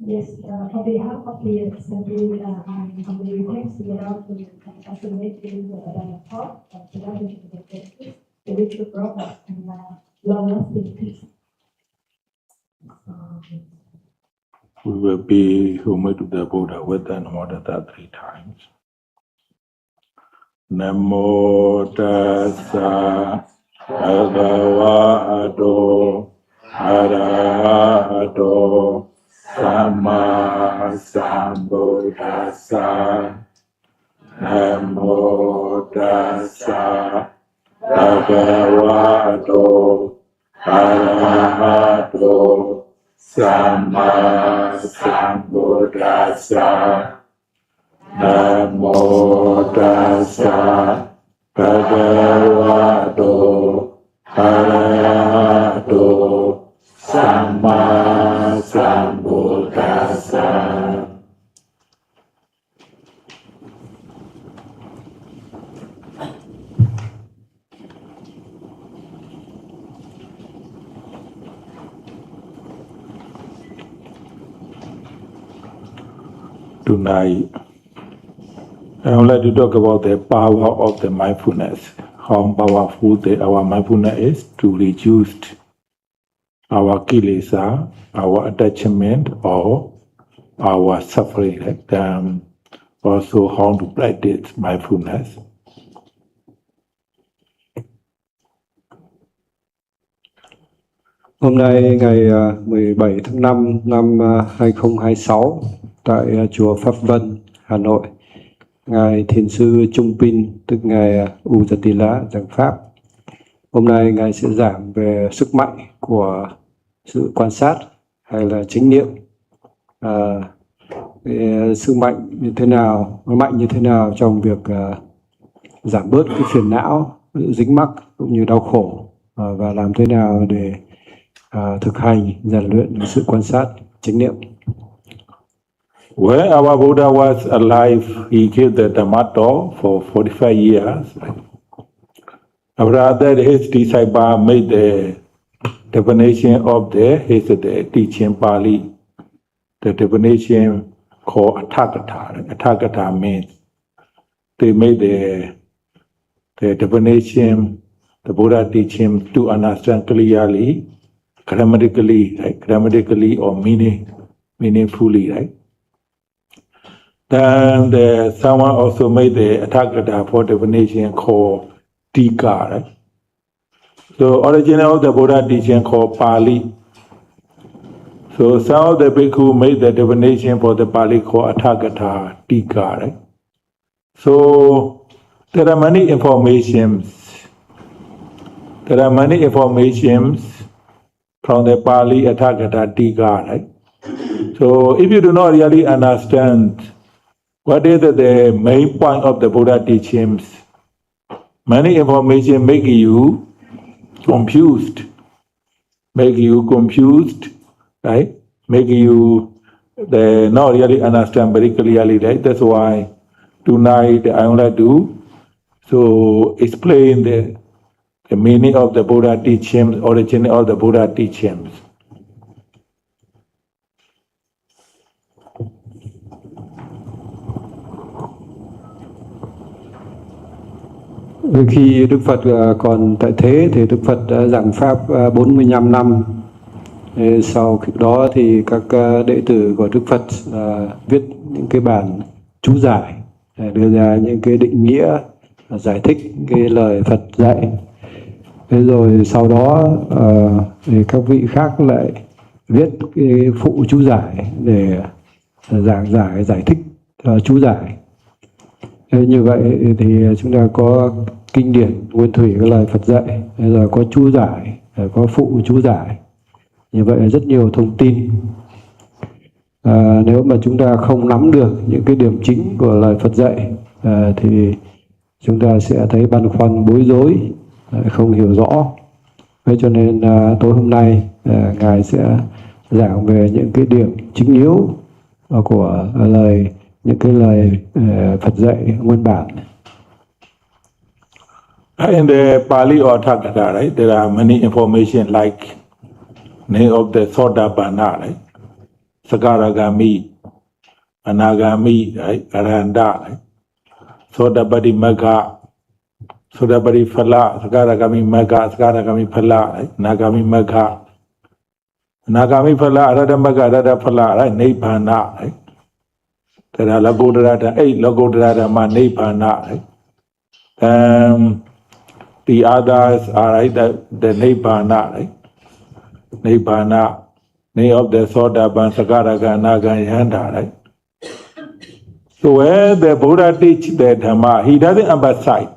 Yes, on behalf of the assembly, I humbly thanks the Lord to facilitate the talk of the language of the Texas, the which you brought us and long-lasting peace. We will be humble to the Buddha with the Namo Tassa 3 times. Namo Tassa Bhagavato Arahato Samma Sambuddhassa. Namo Tassa Bhagavato Arahato Samma Sambuddhassa. Namo Tassa Bhagavato Arahato Samma Sambuddhassa. Tonight, I would like to talk about the power of the mindfulness. How powerful our mindfulness is to reduce our kilesa, our attachment, or our suffering. Also, how to practice mindfulness. Hôm nay ngày 17 tháng 5 năm 2026 tại chùa Pháp Vân, Hà Nội, Ngài Thiền sư Trung Pin, tức Ngài Ujatila giảng Pháp. Hôm nay Ngài sẽ giảng về sức mạnh của sự quan sát hay là chánh niệm. Sức mạnh như thế nào, nó mạnh như thế nào trong việc giảm bớt cái phiền não, dính mắc cũng như đau khổ, và làm thế nào để thực hành, rèn luyện sự quan sát, chánh niệm. When our Buddha was alive, he gave the Dhamma talk for 45 years. After that, his disciple made the definition of his teaching Pali. The definition called Athagata. Athagata means they made the definition, the Buddha teaching to understand clearly, grammatically, right? Grammatically or meaningfully, right? Then someone also made the Athagata for definition called Tika, right? So original of the Buddha teaching called Pali. So some of the bhikkhu made the definition for the Pali called Athagata, Tika, right? So there are many informations. There are many informations from the Pali Athagata Tika, right? So if you do not really understand what is the main point of the Buddha teachings, many information make you confused, right? Make you not really understand very clearly, right? That's why tonight I would like to explain the meaning of the Buddha teachings, origin of the Buddha teachings. Khi Đức Phật còn tại thế thì Đức Phật đã giảng Pháp 45 năm. Sau đó thì các đệ tử của Đức Phật viết những cái bản chú giải, đưa ra những cái định nghĩa, giải thích cái lời Phật dạy. Thế rồi sau đó thì các vị khác lại viết cái phụ chú giải để giải thích chú giải. Như vậy thì chúng ta có kinh điển nguyên thủy cái lời Phật dạy, rồi có chú giải, có phụ chú giải. Như vậy là rất nhiều thông tin. Nếu mà chúng ta không nắm được những cái điểm chính của lời Phật dạy thì chúng ta sẽ thấy băn khoăn, bối rối, không hiểu rõ. Thế cho nên tối hôm nay Ngài sẽ giảng về những cái điểm chính yếu của những cái lời Phật dạy nguyên bản. In the Pali or Athagata, right, there are many information like name of the Sotapanna, right? Sagaragami, Anagami, right? Arahanta, right? Sodapati Magga, Sodapati Phala, Sagaragami Magga, Sagaragami Phala, right? Nagami Magga, Nagami Phala, Arada Magga, Arada Phala, right? Nibbana, right? Tera Lagodarata, Lagodarata Ma Nibbana, right? The others are right, the Nibbana, right? Nibbana, name of the Sodaban, Sagaraga, Naga, Yanda, right? So where the Buddha teach the Dhamma, he doesn't emphasize.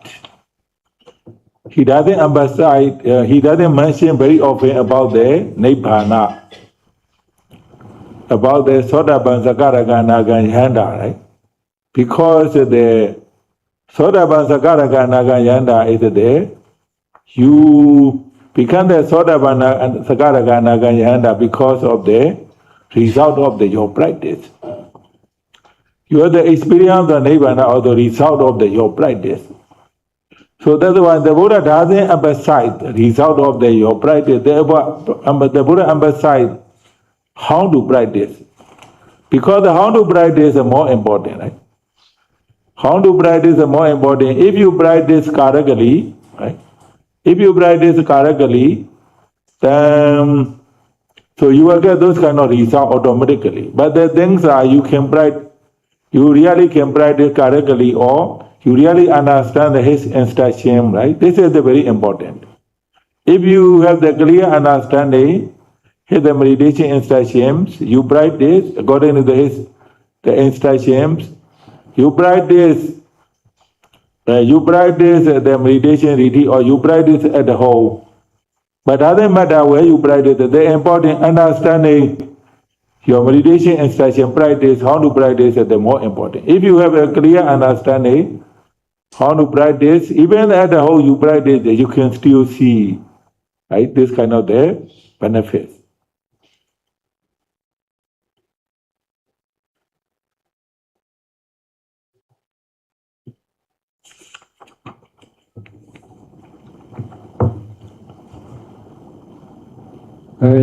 He doesn't emphasize, he doesn't mention very often about the Nibbana, about the Sodaban, Sagaraga, Naga, Yanda, right? Because the Sodaban, Sagaraga, Naga, Yanda is there, you become the Sodabana and Sagaraga Nagayanda because of the result of your practice. You have the experience of Nibbana or the result of your practice. So that's why the Buddha doesn't emphasize the result of your practice. The Buddha emphasizes how to practice. Because how to practice is more important, right? How to practice is more important. If you practice correctly, right? If you practice correctly, then so you will get those kind of results automatically. But the things are you really can practice correctly, or you really understand his instruction, right? This is the very important. If you have the clear understanding, his the meditation instructions, you practice according to the instructions, you practice the meditation retreat or you practice at home. But doesn't matter where you practice, the important understanding your meditation instruction practice, how to practice is the more important. If you have a clear understanding how to practice, even at home you practice, you can still see, right, this kind of the benefits.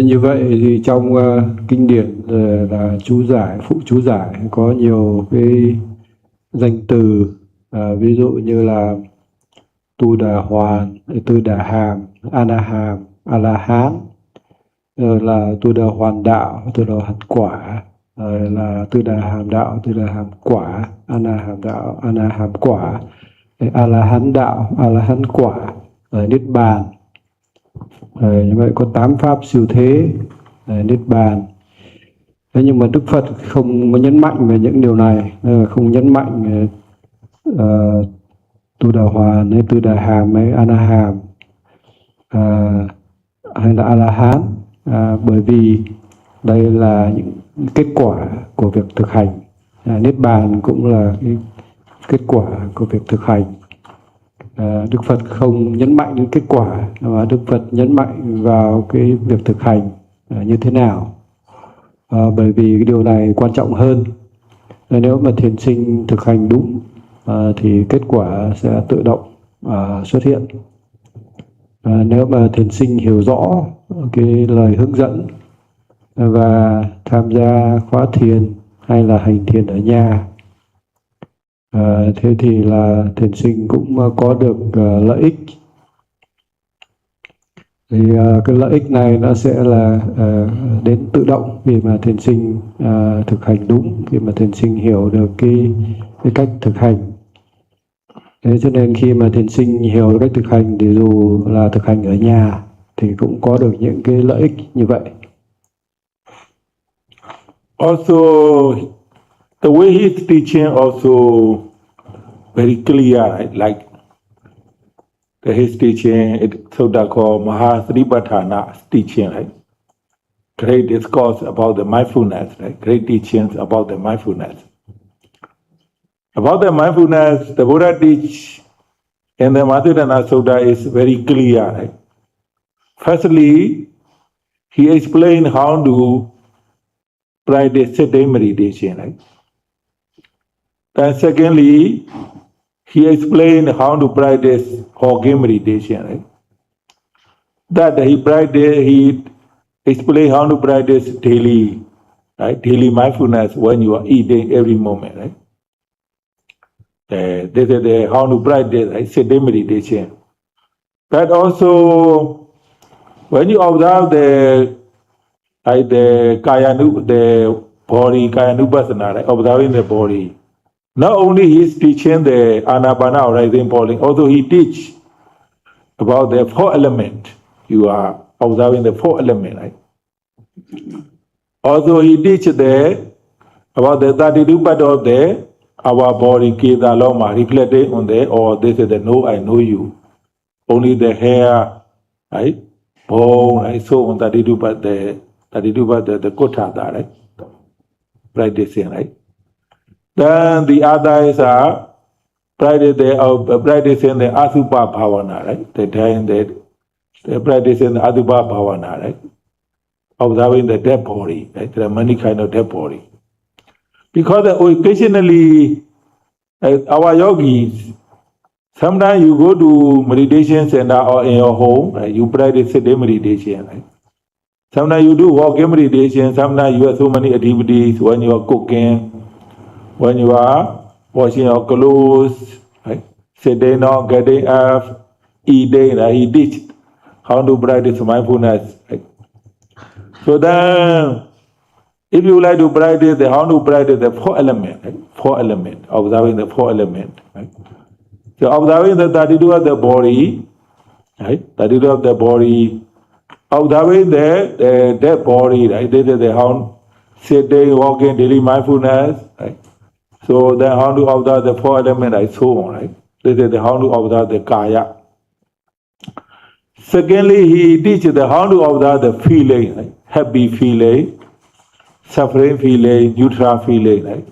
Như vậy thì trong kinh điển là chú giải, phụ chú giải có nhiều cái danh từ, ví dụ như là Tu Đà Hoàn, Tu Đà Hàm, Anaham, A-la-hán, là Tu Đà Hoàn đạo, Tu Đà Hoàn quả, là Tu Đà Hàm đạo, Tu Đà Hàm quả, Anaham đạo, Anaham quả, A-la-hán đạo, A-la-hán quả, Niết Bàn. Như vậy có 8 pháp siêu thế, Niết Bàn. Thế nhưng mà Đức Phật không có nhấn mạnh về những điều này, không nhấn mạnh Tu Đà Hoàn hay Tu Đà Hàm hay Anaham hay là A-la-hán, bởi vì đây là những kết quả của việc thực hành. Niết Bàn cũng là cái kết quả của việc thực hành. Đức Phật không nhấn mạnh đến kết quả, mà Đức Phật nhấn mạnh vào cái việc thực hành như thế nào. Bởi vì cái điều này quan trọng hơn. Nếu mà thiền sinh thực hành đúng thì kết quả sẽ tự động xuất hiện. Nếu mà thiền sinh hiểu rõ cái lời hướng dẫn và tham gia khóa thiền hay là hành thiền ở nhà, thế thì là thiền sinh cũng có được lợi ích. Thì cái lợi ích này nó sẽ là đến tự động khi mà thiền sinh thực hành đúng, khi mà thiền sinh hiểu được cái cách thực hành. Thế cho nên khi mà thiền sinh hiểu cách thực hành thì dù là thực hành ở nhà thì cũng có được những cái lợi ích như vậy. Also, the way he's teaching also very clear, right? Like his teaching, it's so-called Mahasatipatthana teaching, right? Great discourse about the mindfulness, right? Great teachings about the mindfulness. About the mindfulness, the Buddha teach in the Mahasatipatthana Sutta is very clear, right? Firstly, he explained how to practice sitting meditation, right? Then secondly, he explained how to practice walking meditation, right? That he explained how to practice daily right? Daily mindfulness when you are eating every moment, right? This is the how to practice, right? Sitting meditation. But also, when you observe the the body, Kayanupasana, right? Observing the body, not only he is teaching the Anapana or rising falling, also he teach about the four element. You are observing the four element, right? Also he teach about the 32 part of our body, Keda Loma, reflecting on this is the know I know you. Only the hair, right? Bone, right? So on 32 part, the Kotha, right? Practicing, right? Then the others are practicing the Asubha Bhavana, right? They practicing the Asubha Bhavana, right? Observing the dead body, right? There are many kind of dead body. Because occasionally, our yogis, sometimes you go to meditation center or in your home, right? You practice sitting meditation, right? Sometimes you do walking meditation, sometimes you have so many activities when you are cooking, when you are washing your clothes, right? Sitting down, getting up, eating, right? He teach how to practice mindfulness, right? So then, if you like to practice how to practice the four element, right? Four element, observing the four element, right? So observing the 32 of the body, right? 32 of the body, observing the dead body, right? This is the how sitting, walking, daily mindfulness, right? So then how to observe the four element, right? So on, right? This is the how to observe the kaya. Secondly, he teaches the how to observe the feeling, right? Happy feeling, suffering feeling, neutral feeling, right?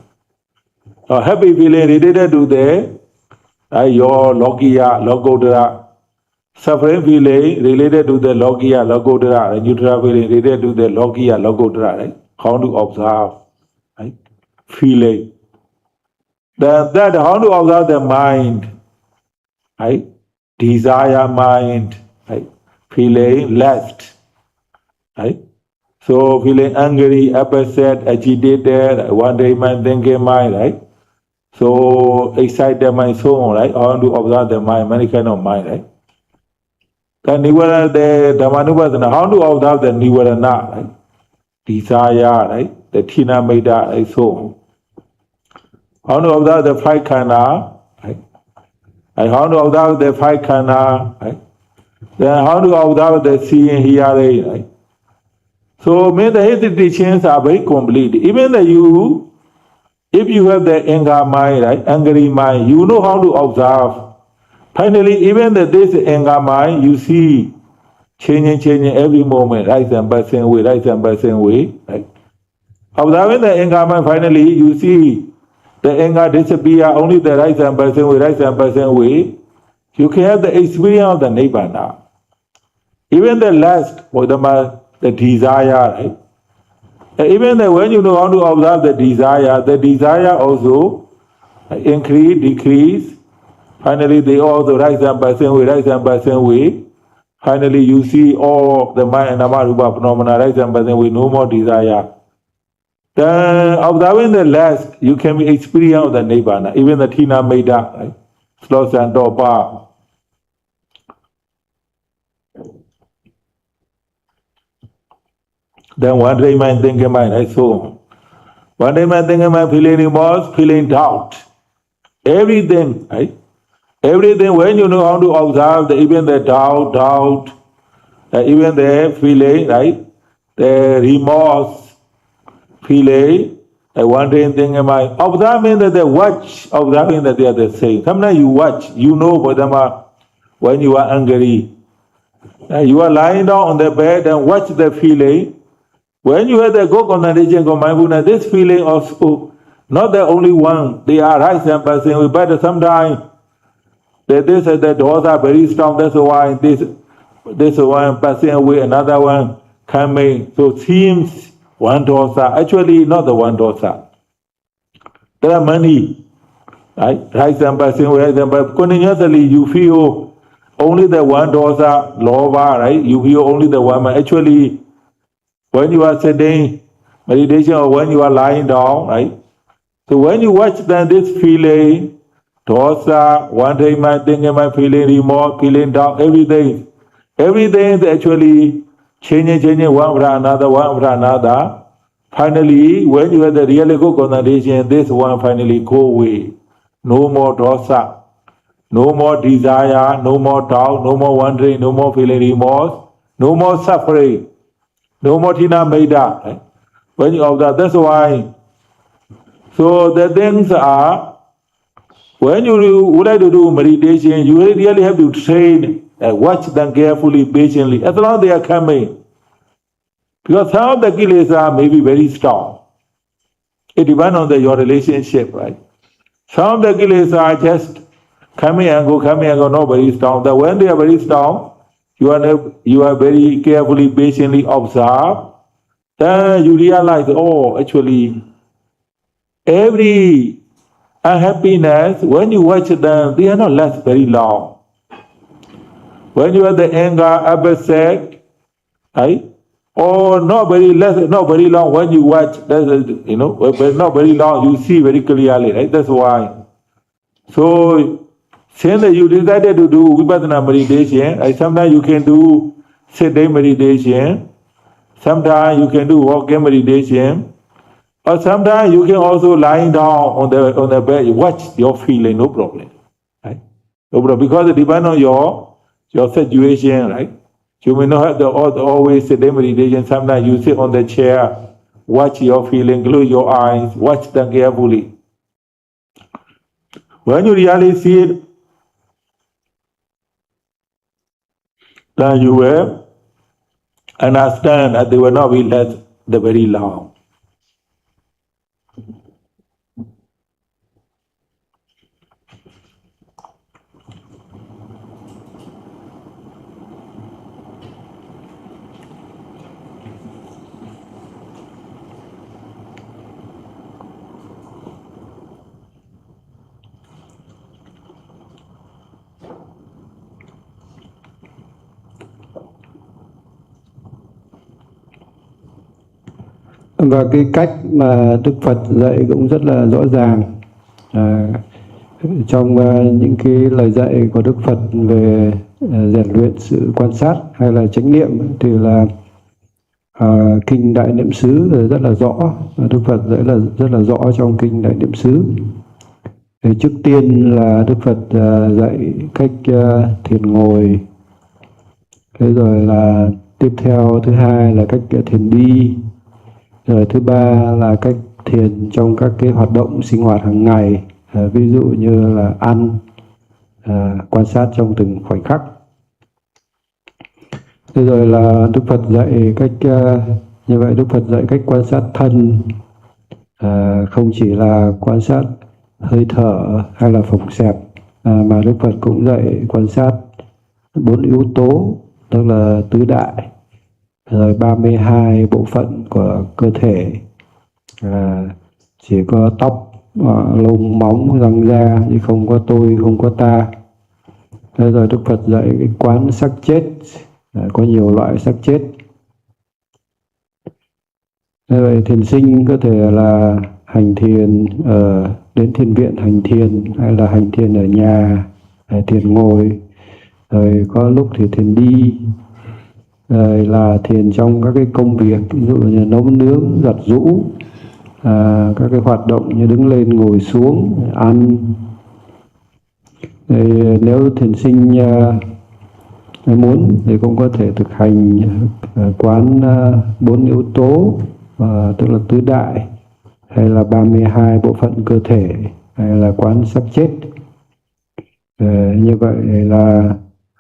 Happy feeling related to your logiya, logodara. Suffering feeling related to the logiya, logodara, and neutral feeling related to the logiya, logodara, right? How to observe, right? Feeling. That how to observe the mind, right? Desire mind, right? Feeling lust, right? So feeling angry, upset, agitated, one day mind, thinking mind, right? So excited mind, so on, right? How to observe the mind, many kind of mind, right? The Nivarana, the Dhammanupasana, how to observe the Nivarana, right? Desire, right? The Tina Meda, right? So on. How to observe the five khana, right? And how to observe the five khana, right? Then how to observe the seeing, hearing, right? So many the teachings are very complete. Even if you have the anger mind, right? Angry mind, you know how to observe. Finally, even this anger mind, you see changing every moment, rise and passing away, right? Observing the anger mind, finally, you see the anger disappear, only the rise and passing away. You can have the experience of the Nibbana. Even the lust, for the desire, right? Even when you know how to observe the desire also increase, decrease. Finally, they also rise and passing away. Finally, you see all the mind and Namarupa phenomena rise and passing away, no more desire. Then, observing the last, you can be experience of the Nibbana, even the Tina Meda, right? Sloth and Dopa. Then one day mind, thinking mind, right? So, one day mind, thinking mind, feeling remorse, feeling doubt. Everything, right? Everything, when you know how to observe, even the doubt, even the feeling, right? The remorse, feeling, wondering thing am I observing that they watch, observing that they are the same. Sometimes you watch, you know, for them when you are angry. You are lying down on the bed and watch the feeling. When you have the go concentration, go mindfulness, this feeling also, not the only one, they are rising and passing away, but sometimes the doors are very strong, that's why this one passing away, another one coming. So it seems one dosa, actually not the one dosa. There are many, right? Rise and passing away, but continuously you feel only the one dosa, lova, right? You feel only the one. Actually, when you are sitting, meditation or when you are lying down, right? So when you watch then this feeling, dosa, one day my thinking, my feeling, remorse, feeling down, everything is actually changing one after another. Finally, when you have the really good concentration, this one finally go away. No more dosa, no more desire, no more doubt, no more wondering, no more feeling remorse, no more suffering, no more tina maida. Right? When you observe, that's why. So the things are, when you would like to do meditation, you really have to train and watch them carefully, patiently, as long as they are coming. Because some of the kilesa may be very strong. It depends on your relationship, right? Some of the kilesa are just coming and go, not very strong. That when they are very strong, you are very carefully, patiently observe. Then you realize, oh, actually, every unhappiness, when you watch them, they are not last very long. When you have the anger, upset, right? Or not very long when you watch, but not very long, you see very clearly, right? That's why. So, since you decided to do Vipassana meditation, sometimes you can do sitting meditation, sometimes you can do walking meditation, or sometimes you can also lying down on the bed, you watch your feeling, no problem. Right? No problem, because it depends on your situation, right? You may not have always sit in meditation. Sometimes you sit on the chair, watch your feeling, close your eyes, watch them carefully. When you really see it, then you will understand that they will not be left the very long. Và cái cách mà Đức Phật dạy cũng rất là rõ ràng. Trong những cái lời dạy của Đức Phật về rèn luyện sự quan sát hay là chánh niệm thì là kinh Đại Niệm xứ rất là rõ. Đức Phật dạy là rất là rõ trong kinh Đại Niệm xứ. Trước tiên là Đức Phật dạy cách thiền ngồi. Thế rồi là tiếp theo thứ hai là cách thiền đi. Rồi thứ ba là cách thiền trong các cái hoạt động sinh hoạt hàng ngày, ví dụ như là ăn, quan sát trong từng khoảnh khắc. Thế rồi là Đức Phật dạy cách như vậy, Đức Phật dạy cách quan sát thân, không chỉ là quan sát hơi thở hay là phồng xẹp, mà Đức Phật cũng dạy quan sát 4 yếu tố, tức là tứ đại, rồi 32 bộ phận của cơ thể, chỉ có tóc, lông, móng, răng da, chứ không có tôi, không có ta. Thế rồi Đức Phật dạy cái quán sắc chết, có nhiều loại sắc chết. Thế vậy thiền sinh có thể là hành thiền đến thiền viện hành thiền, hay là hành thiền ở nhà, thiền ngồi, rồi có lúc thì thiền đi, rồi là thiền trong các cái công việc, ví dụ như nấu nướng, giặt giũ, các cái hoạt động như đứng lên, ngồi xuống, ăn. Rồi nếu thiền sinh muốn thì cũng có thể thực hành quán 4 yếu tố, tức là tứ đại, hay là 32 bộ phận cơ thể, hay là quán sắc chết. Như vậy là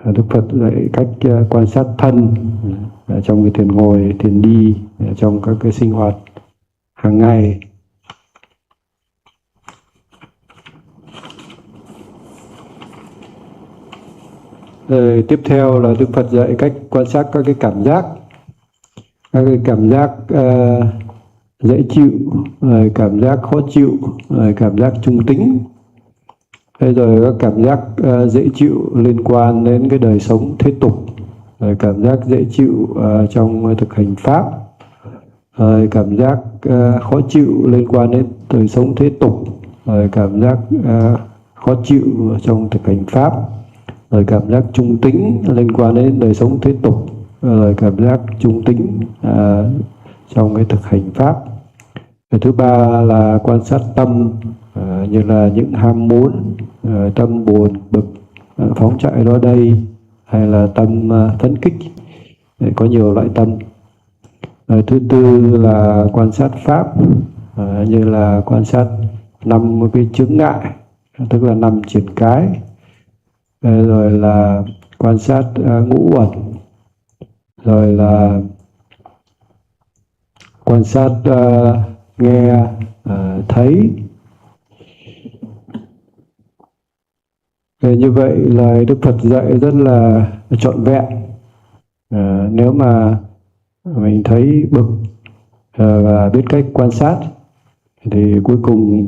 Đức Phật dạy cách quan sát thân trong cái thiền ngồi, thiền đi, trong các cái sinh hoạt hàng ngày. Rồi tiếp theo là Đức Phật dạy cách quan sát các cái cảm giác. Các cái cảm giác dễ chịu, cảm giác khó chịu, cảm giác trung tính. Thế rồi các cảm giác dễ chịu liên quan đến cái đời sống thế tục, rồi cảm giác dễ chịu trong thực hành pháp, rồi cảm giác khó chịu liên quan đến đời sống thế tục, rồi cảm giác khó chịu trong thực hành pháp, rồi cảm giác trung tĩnh liên quan đến đời sống thế tục, rồi cảm giác trung tĩnh trong cái thực hành pháp. Cái thứ ba là quan sát tâm, như là những ham muốn, tâm buồn bực phóng chạy đó đây, hay là tâm phấn kích. Có nhiều loại tâm. Thứ tư là quan sát pháp, như là quan sát 5 cái chướng ngại, tức là 5 triển cái. Rồi là quan sát ngũ uẩn, rồi là quan sát nghe, thấy. Như vậy là Đức Phật dạy rất là trọn vẹn. Nếu mà mình thấy bực và biết cách quan sát thì cuối cùng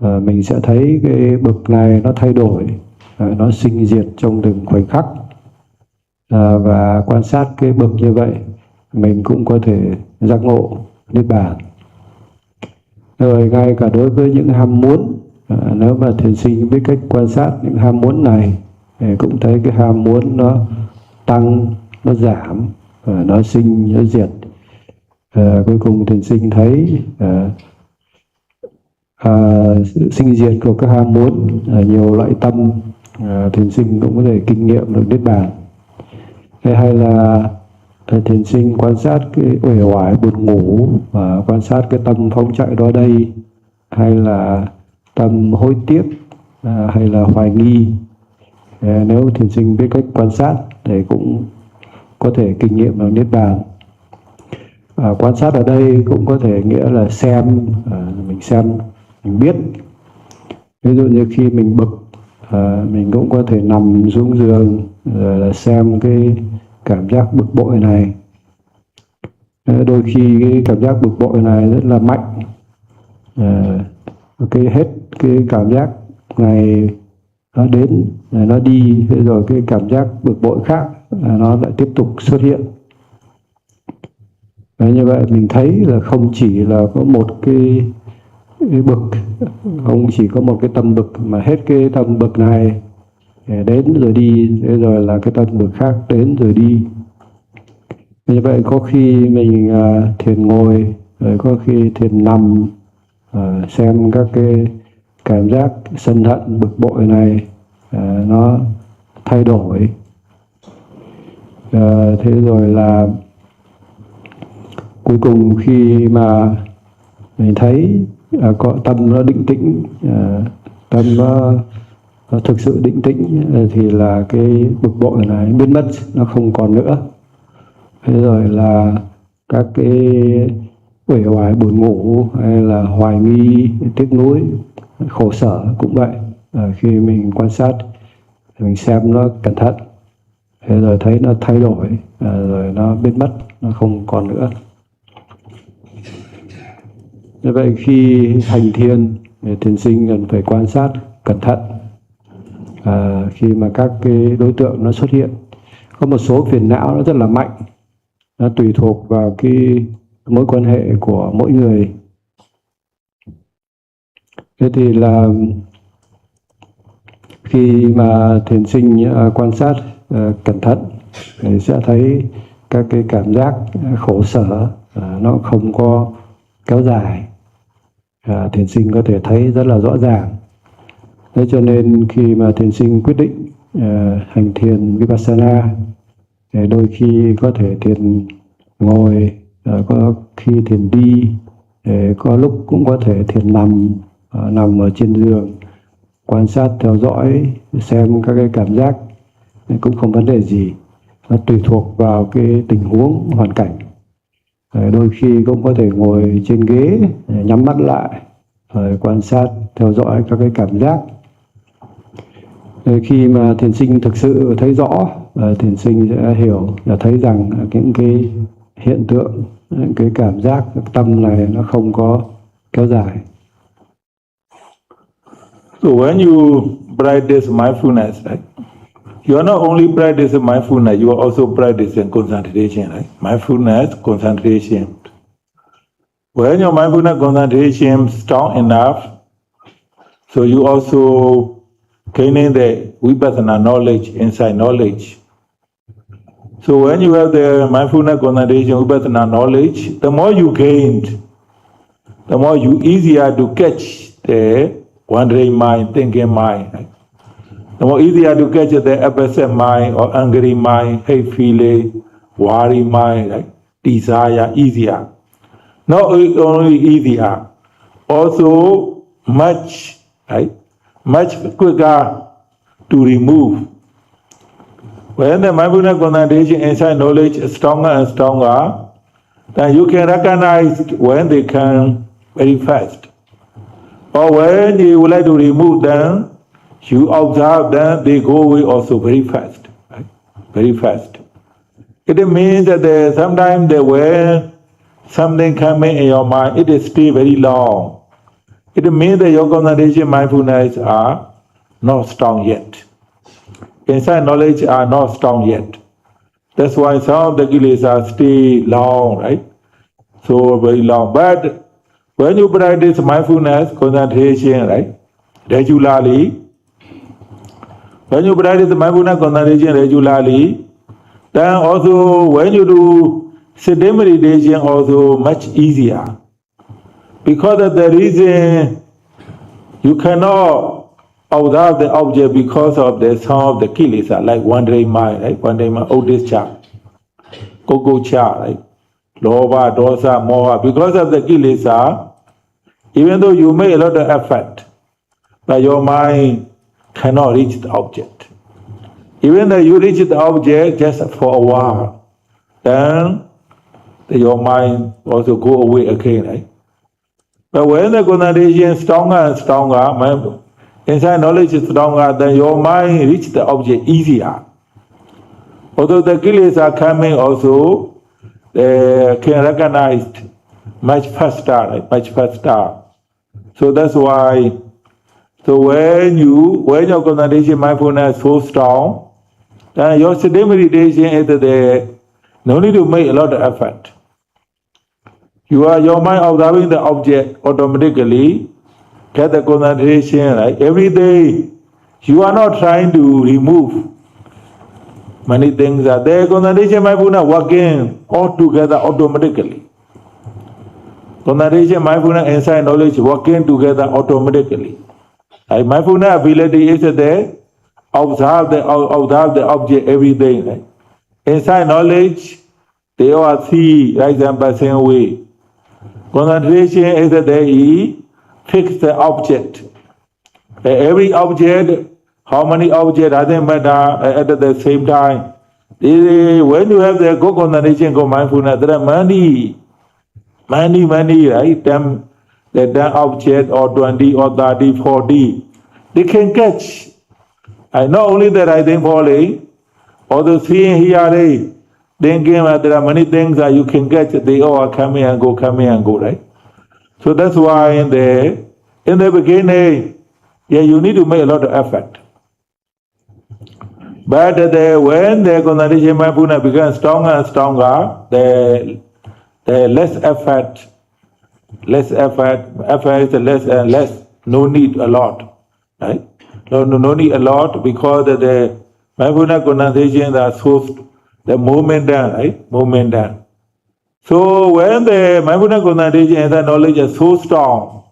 mình sẽ thấy cái bực này nó thay đổi, nó sinh diệt trong từng khoảnh khắc. Và quan sát cái bực như vậy mình cũng có thể giác ngộ niết bàn. Rồi ngay cả đối với những ham muốn, nếu mà thiền sinh biết cách quan sát những ham muốn này thì cũng thấy cái ham muốn nó tăng, nó giảm, nó sinh, nó diệt. Cuối cùng thiền sinh thấy sinh diệt của các ham muốn, nhiều loại tâm, thiền sinh cũng có thể kinh nghiệm được niết bàn. Hay là thiền sinh quan sát cái uể oải buồn ngủ, và quan sát cái tâm phóng chạy đó đây, hay là tâm hối tiếc, hay là hoài nghi. Nếu thiền sinh biết cách quan sát thì cũng có thể kinh nghiệm được niết bàn. Quan sát ở đây cũng có thể nghĩa là xem, mình biết. Ví dụ như khi mình bực, mình cũng có thể nằm xuống giường rồi là xem cái cảm giác bực bội này. Đôi khi cái cảm giác bực bội này rất là mạnh, hết cái cảm giác này nó đến, nó đi, rồi cái cảm giác bực bội khác nó lại tiếp tục xuất hiện. Như vậy mình thấy là không chỉ là có một cái bực, không chỉ có một cái tâm bực, mà hết cái tâm bực này đến rồi đi, rồi là cái tâm bực khác đến rồi đi. Như vậy có khi mình thiền ngồi, rồi có khi thiền nằm, xem các cái cảm giác sân hận bực bội này nó thay đổi. Thế rồi là cuối cùng khi mà mình thấy có tâm nó định tĩnh, tâm nó thực sự định tĩnh, thì là cái bực bội này biến mất, nó không còn nữa. Thế rồi là các cái uể oải buồn ngủ, hay là hoài nghi, tiếc nuối, khổ sở cũng vậy. Khi mình quan sát, mình xem nó cẩn thận, thế rồi thấy nó thay đổi, rồi nó biến mất, nó không còn nữa. Như vậy khi hành thiền, thiền sinh cần phải quan sát cẩn thận. Khi mà các cái đối tượng nó xuất hiện, có một số phiền não nó rất là mạnh, nó tùy thuộc vào cái mối quan hệ của mỗi người. Thế thì là khi mà thiền sinh quan sát cẩn thận thì sẽ thấy các cái cảm giác khổ sở nó không có kéo dài. Thiền sinh có thể thấy rất là rõ ràng. Thế cho nên khi mà thiền sinh quyết định hành thiền Vipassana, thì đôi khi có thể thiền ngồi, có khi thiền đi, có lúc cũng có thể thiền nằm ở trên giường, quan sát theo dõi, xem các cái cảm giác, cũng không vấn đề gì. Nó tùy thuộc vào cái tình huống, hoàn cảnh. Đôi khi cũng có thể ngồi trên ghế, nhắm mắt lại, quan sát, theo dõi các cái cảm giác. Khi mà thiền sinh thực sự thấy rõ, thiền sinh sẽ hiểu và thấy rằng những cái hiện tượng, những cái cảm giác, cái tâm này nó không có kéo dài. So when you practice mindfulness, right, You are not only practicing mindfulness, you are also practicing concentration, right? Mindfulness, concentration. When your mindfulness concentration is strong enough, so you also gaining the vipassana knowledge, insight knowledge. So when you have the mindfulness concentration, vipassana knowledge, the more you gained, the more you easier to catch the wandering mind, thinking mind. Right? The more easier to catch the upset mind or angry mind, hate feeling, worry mind, right? Desire, easier. Not only easier, also much, right? Much quicker to remove. When the mindfulness concentration inside knowledge is stronger and stronger, then you can recognize when they come very fast. Or when you would like to remove them, you observe them, they go away also very fast. Right? Very fast. It means that sometimes when something coming in your mind, it is still very long. It means that your concentration mindfulness are not strong yet. Inside knowledge are not strong yet. That's why some of the kilesas stay long, right? So very long. But when you practice mindfulness, concentration, right? Regularly, when you practice mindfulness concentration regularly, then also when you do sitting meditation also much easier. Because of the reason you cannot observe the object because of the some of the kilesa, like wandering mind, right? Wandering mind, odischa, kokocha, right? Loba, dosa, moha. Because of the kilesa, even though you make a lot of effort, but your mind cannot reach the object. Even though you reach the object just for a while, then your mind also go away again, right? But when the concentration is stronger and stronger, inside knowledge is stronger, then your mind reach the object easier. Although the kilesa are coming also, they can recognize much faster, right? Much faster. So that's why. So when your concentration mindfulness is so strong, then your sitting meditation is no need to make a lot of effort. Your mind observing the object automatically, get the concentration, right? Every day, you are not trying to remove many things. Are there. Concentration mindfulness working all together automatically. Concentration mindfulness insight knowledge working together automatically. Mindfulness ability is there. Observe the object every day. Right? Inside knowledge, they all see right and by same way. Concentration is that they fix the object. Every object, how many objects doesn't matter at the same time. When you have the good concentration, good mindfulness, there are many, right? The 10 object or 20 or 30, 40, they can catch. And not only that, I think falling, although seeing here, thinking there are many things that you can catch, they all are coming and go, right? So that's why in the beginning, you need to make a lot of effort. But when the concentration mindfulness becomes stronger and stronger, the less effort is less and less, no need a lot, right? No need a lot because the mindfulness concentration are so, the movement down, right? Movement down. So when the mindfulness concentration and the knowledge is so strong,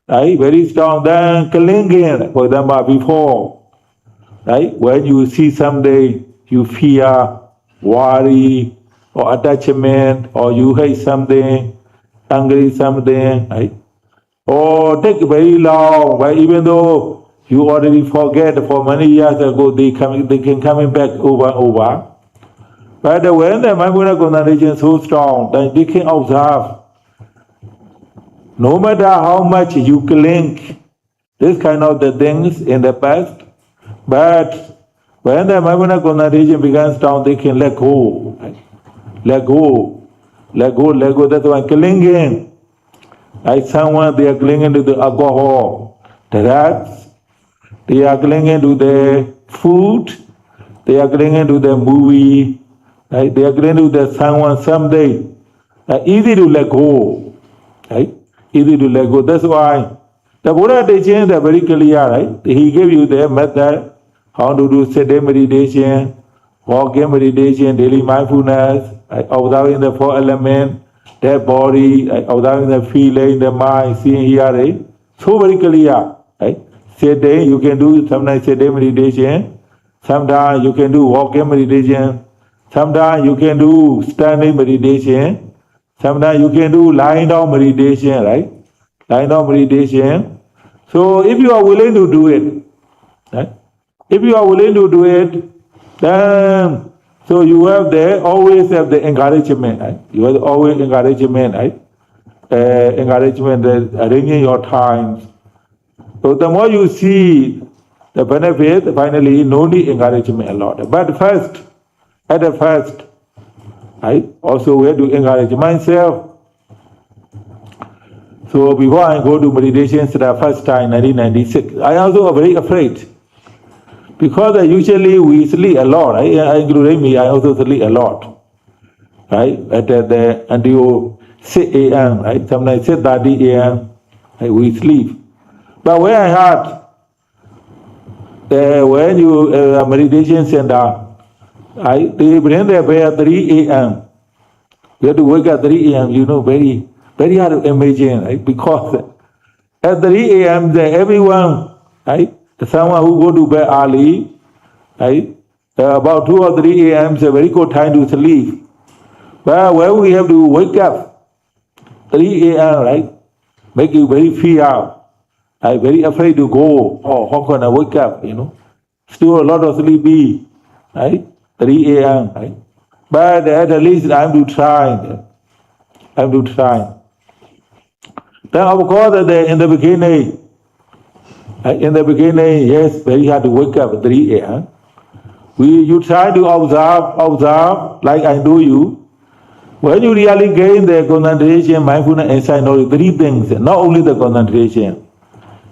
right? Very strong, then clinging, for example, before, right? When you see something, you fear, worry, or attachment, or you hate something, angry something, right? Or take very long, but even though you already forget for many years ago, they can coming back over and over. But when the mindfulness concentration is so strong, then they can observe. No matter how much you cling this kind of the things in the past, but when the mindfulness concentration becomes strong, they can let go. Right? Let go. That's why clinging. Like someone, they are clinging to the alcohol, the drugs, they are clinging to the food, they are clinging to the movie, right? They are clinging to the someone someday. Easy to let go, right? Easy to let go. That's why the Buddha teaching is very clear, right? He gave you the method, how to do sitting meditation, walking meditation, daily mindfulness, right? Observing the four elements, the body, right? Observing the feeling, the mind, seeing, hearing. So very clear, right? Sitting, you can do sometimes sitting meditation, sometimes you can do walking meditation, sometimes you can do standing meditation, sometimes you can do lying down meditation, right? Lying down meditation. So if you are willing to do it, right? If you are willing to do it, then so you have the always have the encouragement, right? You have always encouragement, right? Encouragement, arranging your times. So the more you see the benefit, finally, no need encouragement a lot. But first, at the first, I also have to encourage myself. So before I go to meditation for the first time, 1996, I also very afraid. Because usually we sleep a lot, right? Including me, I also sleep a lot, right? Until 6 a.m., right? Sometimes 6:30 a.m., right? We sleep. But when I heard when you meditation center, they bring the bell at 3 a.m. You have to wake up 3 a.m. You know, very very hard to imagine, right? Because at 3 a.m. everyone, right? Someone who go to bed early, right? About 2 or 3 a.m. is a very good time to sleep. But when we have to wake up 3 a.m., right? Make you very fear. I'm very afraid to go. Oh, how can I wake up? You know, still a lot of sleepy, right? 3 a.m., right? But at least I have to try. I have to try. Then of course, in the beginning, yes, very hard to wake up at 3 a.m. You try to observe, like I do you. When you really gain the concentration, mindfulness, insight, knowledge, three things, not only the concentration.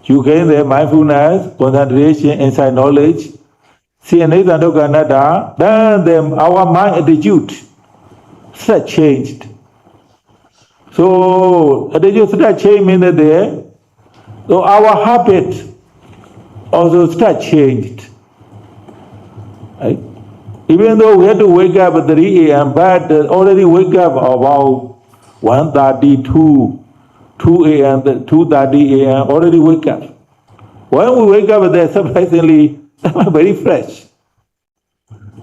You gain the mindfulness, concentration, insight, knowledge, see another anatta, then our mind attitude start changed. So attitude start changed means that so our habit also start changed. Right? Even though we had to wake up at 3 a.m., but already wake up about 1:32, 2 a.m., 2:30 a.m., already wake up. When we wake up, they're surprisingly very fresh.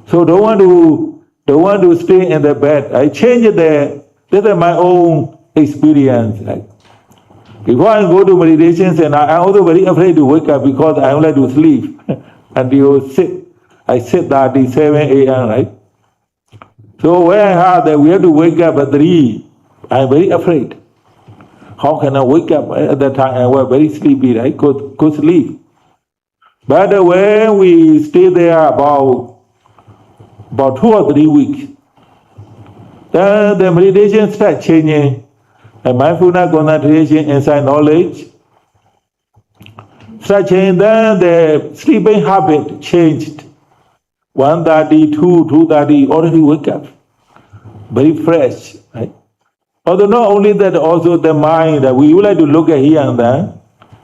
So don't want to stay in the bed. I change it there. This is my own experience. Right? Before I go to meditations, and I'm also very afraid to wake up because I don't like to sleep until 6. I sit 37 a.m., right? So when I heard that we have to wake up at 3, I'm very afraid. How can I wake up at that time? I was very sleepy, right? Could sleep. But when we stay there about 2 or 3 weeks, then the meditation starts changing. And mindfulness, concentration, insight, knowledge start changing. Then the sleeping habit changed. 1:30, 2:30, already wake up. Very fresh, right? Although not only that, also the mind, we would like to look at here and there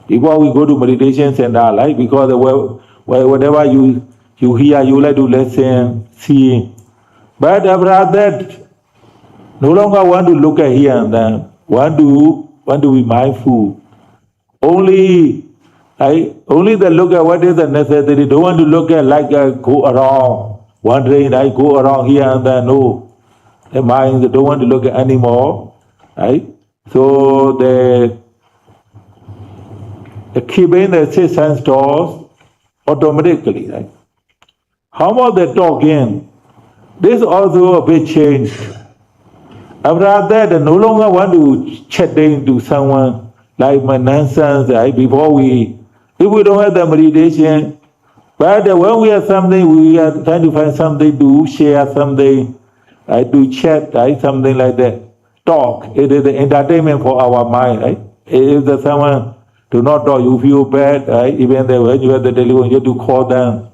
before we go to meditation center, right? Because whatever you hear, you like to listen, see. But after that, no longer want to look at here and there. Want to be mindful. Only the look at what is the necessity. Don't want to look at like go around, wandering, right? Go around here and there. No. The mind don't want to look at anymore, right? So the keeping the six sense doors automatically, right? How about the talking? This also a bit changed. After that, I no longer want to chat into someone like my nonsense, right? If we don't have the meditation, but when we have something, we are trying to find something to share, something, right? To chat, right? Something like that. Talk. It is the entertainment for our mind, right? If someone do not talk, you feel bad, right? Even when you have the telephone, you have to call them.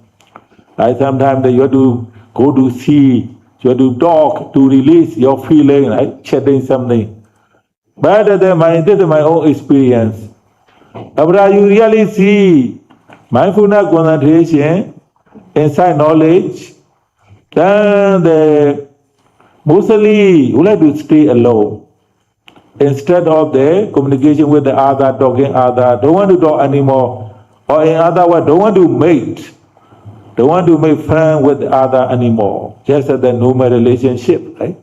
Like sometimes you have to go to see, you have to talk to release your feeling, right? Chatting something. But this is my own experience. After you really see mindfulness concentration inside knowledge, then mostly you like to stay alone. Instead of the communication with the other, talking other, don't want to talk anymore. Or in other words, don't want to mate. Don't want to make friends with the other anymore. Just as the normal relationship, right?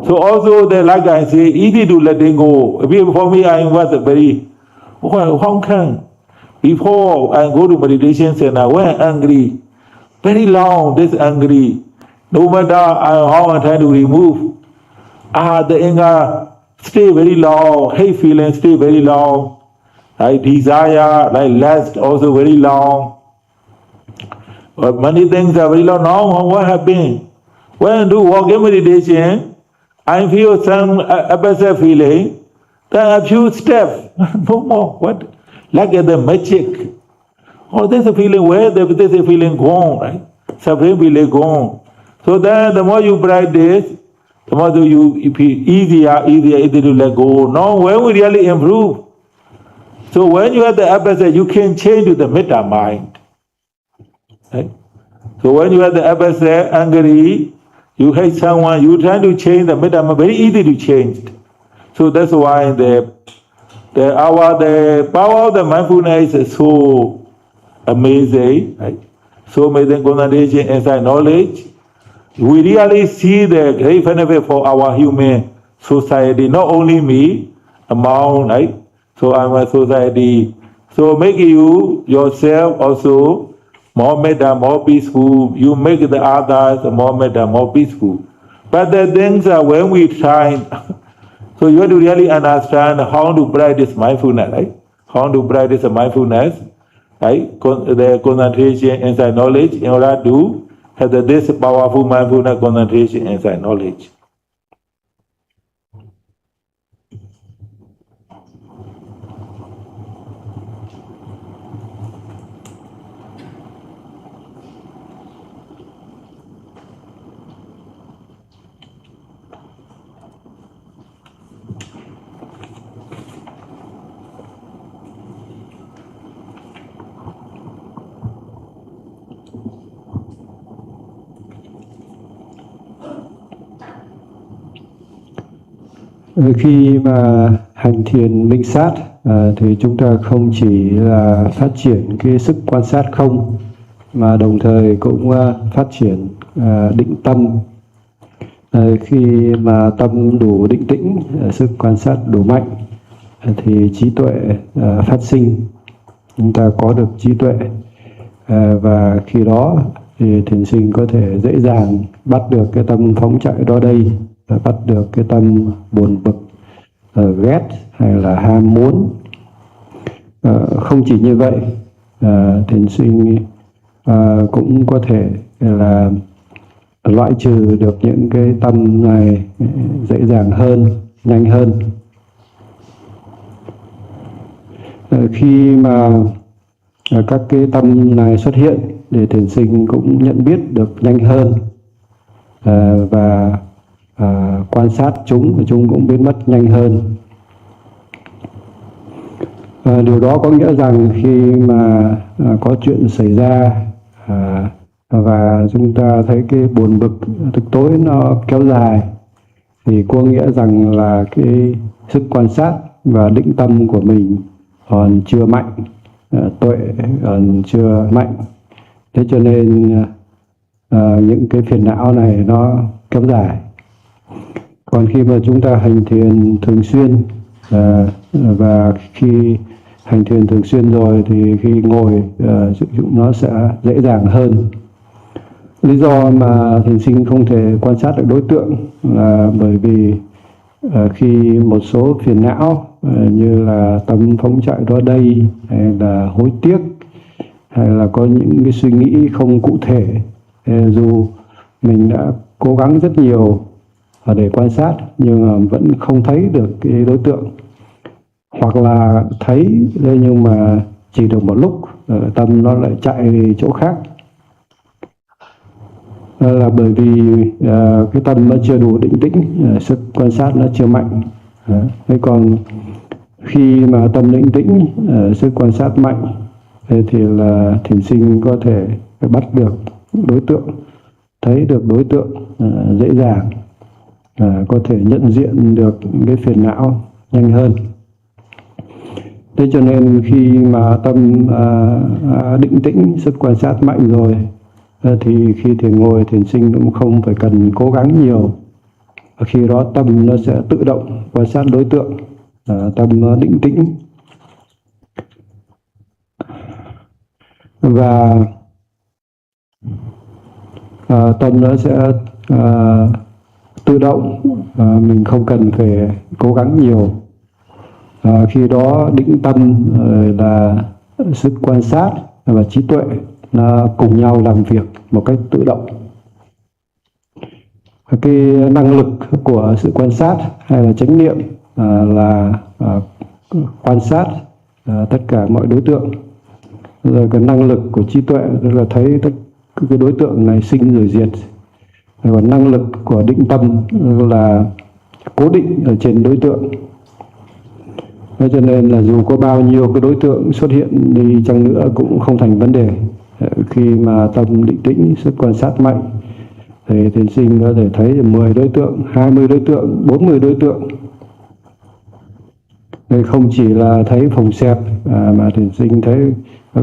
So also like I say, easy to letting go. For me, I was a very how can before I go to meditation center, when I'm angry, very long, this angry. No matter how I'm trying to remove, the anger stay very long, hate feeling stay very long, like desire, like lust also very long. But many things are very long. Now what happened? When I do walking meditation, I feel some opposite feeling, then a few steps, no more. What? Like the magic. Oh, there's a feeling where there's a feeling gone, right? Suffering feeling gone. So then the more you practice, the more you feel easier to let go. Now when we really improve, so when you have the opposite, you can change to the metta mind. Right? So when you have the opposite, angry, you hate someone, you try to change the metta mind, very easy to change. So that's why the power of the mindfulness is so amazing, right? So amazing concentration inside knowledge. We really see the great benefit for our human society, not only me, among, right? So I'm a society. So make you yourself also more metta, more peaceful. You make the others more metta, more peaceful. But the things are when we try, so you have to really understand how to practice mindfulness, right? How to practice mindfulness, right? The concentration inside knowledge in order to have this powerful mindfulness concentration inside knowledge. Khi mà hành thiền minh sát thì chúng ta không chỉ là phát triển cái sức quan sát không, mà đồng thời cũng phát triển định tâm. Khi mà tâm đủ định tĩnh, sức quan sát đủ mạnh thì trí tuệ phát sinh, chúng ta có được trí tuệ, và khi đó thì thiền sinh có thể dễ dàng bắt được cái tâm phóng chạy đó đây, bắt được cái tâm buồn bực, ghét hay là ham muốn. Không chỉ như vậy, thiền sinh cũng có thể là loại trừ được những cái tâm này dễ dàng hơn, nhanh hơn. Khi mà các cái tâm này xuất hiện thì thiền sinh cũng nhận biết được nhanh hơn, và quan sát chúng cũng biến mất nhanh hơn. Điều đó có nghĩa rằng khi mà có chuyện xảy ra và chúng ta thấy cái buồn bực tức tối nó kéo dài, thì có nghĩa rằng là cái sức quan sát và định tâm của mình còn chưa mạnh, tuệ còn chưa mạnh. Thế cho nên những cái phiền não này nó kéo dài. Còn khi mà chúng ta hành thiền thường xuyên, và khi hành thiền thường xuyên rồi thì khi ngồi sử dụng nó sẽ dễ dàng hơn. Lý do mà thiền sinh không thể quan sát được đối tượng là bởi vì khi một số phiền não như là tâm phóng chạy đó đây, hay là hối tiếc, hay là có những cái suy nghĩ không cụ thể, dù mình đã cố gắng rất nhiều để quan sát nhưng mà vẫn không thấy được cái đối tượng, hoặc là thấy nhưng mà chỉ được một lúc tâm nó lại chạy đi chỗ khác. là bởi vì cái tâm nó chưa đủ định tĩnh, sức quan sát nó chưa mạnh. Thế còn khi mà tâm định tĩnh, sức quan sát mạnh, thì là thiền sinh có thể bắt được đối tượng, thấy được đối tượng dễ dàng, có thể nhận diện được cái phiền não nhanh hơn. Thế cho nên khi mà tâm định tĩnh, sức quan sát mạnh rồi, thì khi thiền ngồi, thiền sinh cũng không phải cần cố gắng nhiều. Khi đó tâm nó sẽ tự động quan sát đối tượng, tâm nó định tĩnh. Và tâm nó sẽ tự động, mình không cần phải cố gắng nhiều. Khi đó định tâm là sức quan sát và trí tuệ nó cùng nhau làm việc một cách tự động. Cái năng lực của sự quan sát hay là chánh niệm là quan sát tất cả mọi đối tượng. Rồi cái năng lực của trí tuệ tức là thấy tất cái đối tượng này sinh rồi diệt. Còn năng lực của định tâm là cố định ở trên đối tượng. Thế cho nên là dù có bao nhiêu cái đối tượng xuất hiện đi chăng nữa cũng không thành vấn đề. Khi mà tâm định tĩnh, sức quan sát mạnh, thì thiền sinh có thể thấy 10 đối tượng, 20 đối tượng, 40 đối tượng. Đây không chỉ là thấy phòng xẹp, mà thiền sinh thấy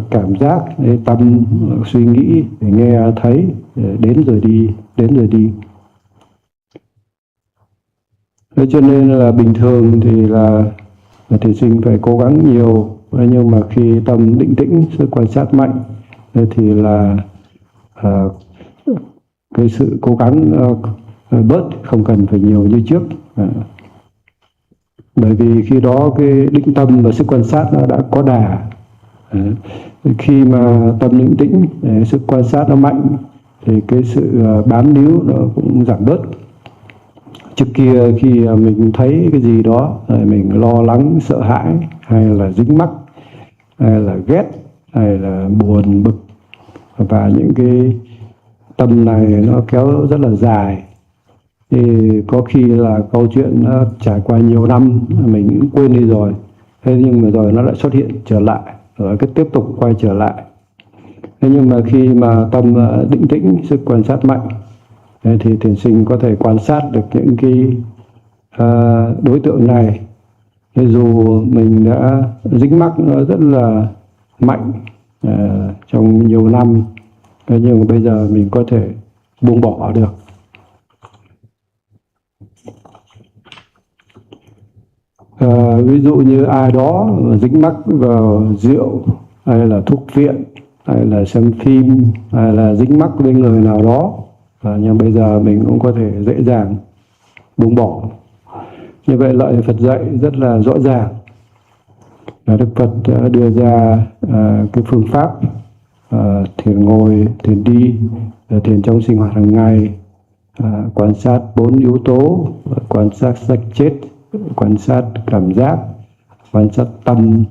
cảm giác, tâm suy nghĩ, nghe thấy, đến rồi đi, đến rồi đi. Thế cho nên là bình thường thì là thiền sinh phải cố gắng nhiều, nhưng mà khi tâm định tĩnh, sự quan sát mạnh, thì là cái sự cố gắng bớt, không cần phải nhiều như trước. Bởi vì khi đó cái định tâm và sức quan sát nó đã có đà. Khi mà tâm định tĩnh, sức quan sát nó mạnh, thì cái sự bám níu nó cũng giảm bớt. Trước kia khi mình thấy cái gì đó, mình lo lắng, sợ hãi, hay là dính mắc, hay là ghét, hay là buồn bực, và những cái tâm này nó kéo rất là dài, thì có khi là câu chuyện nó trải qua nhiều năm mình cũng quên đi rồi. Thế nhưng mà rồi nó lại xuất hiện trở lại, rồi cứ tiếp tục quay trở lại. Thế nhưng mà khi mà tâm định tĩnh, sức quan sát mạnh, thì thiền sinh có thể quan sát được những cái đối tượng này. Thế dù mình đã dính mắc nó rất là mạnh trong nhiều năm, nhưng mà bây giờ mình có thể buông bỏ được. Ví dụ như ai đó dính mắc vào rượu, hay là thuốc viện, hay là xem phim, hay là dính mắc với người nào đó, nhưng bây giờ mình cũng có thể dễ dàng buông bỏ. Như vậy lợi Phật dạy rất là rõ ràng. Đức Phật đã đưa ra cái phương pháp thiền ngồi, thiền đi, thiền trong sinh hoạt hàng ngày, quan sát 4 yếu tố, quan sát sắc chết, quan sát cảm giác, quan sát tâm,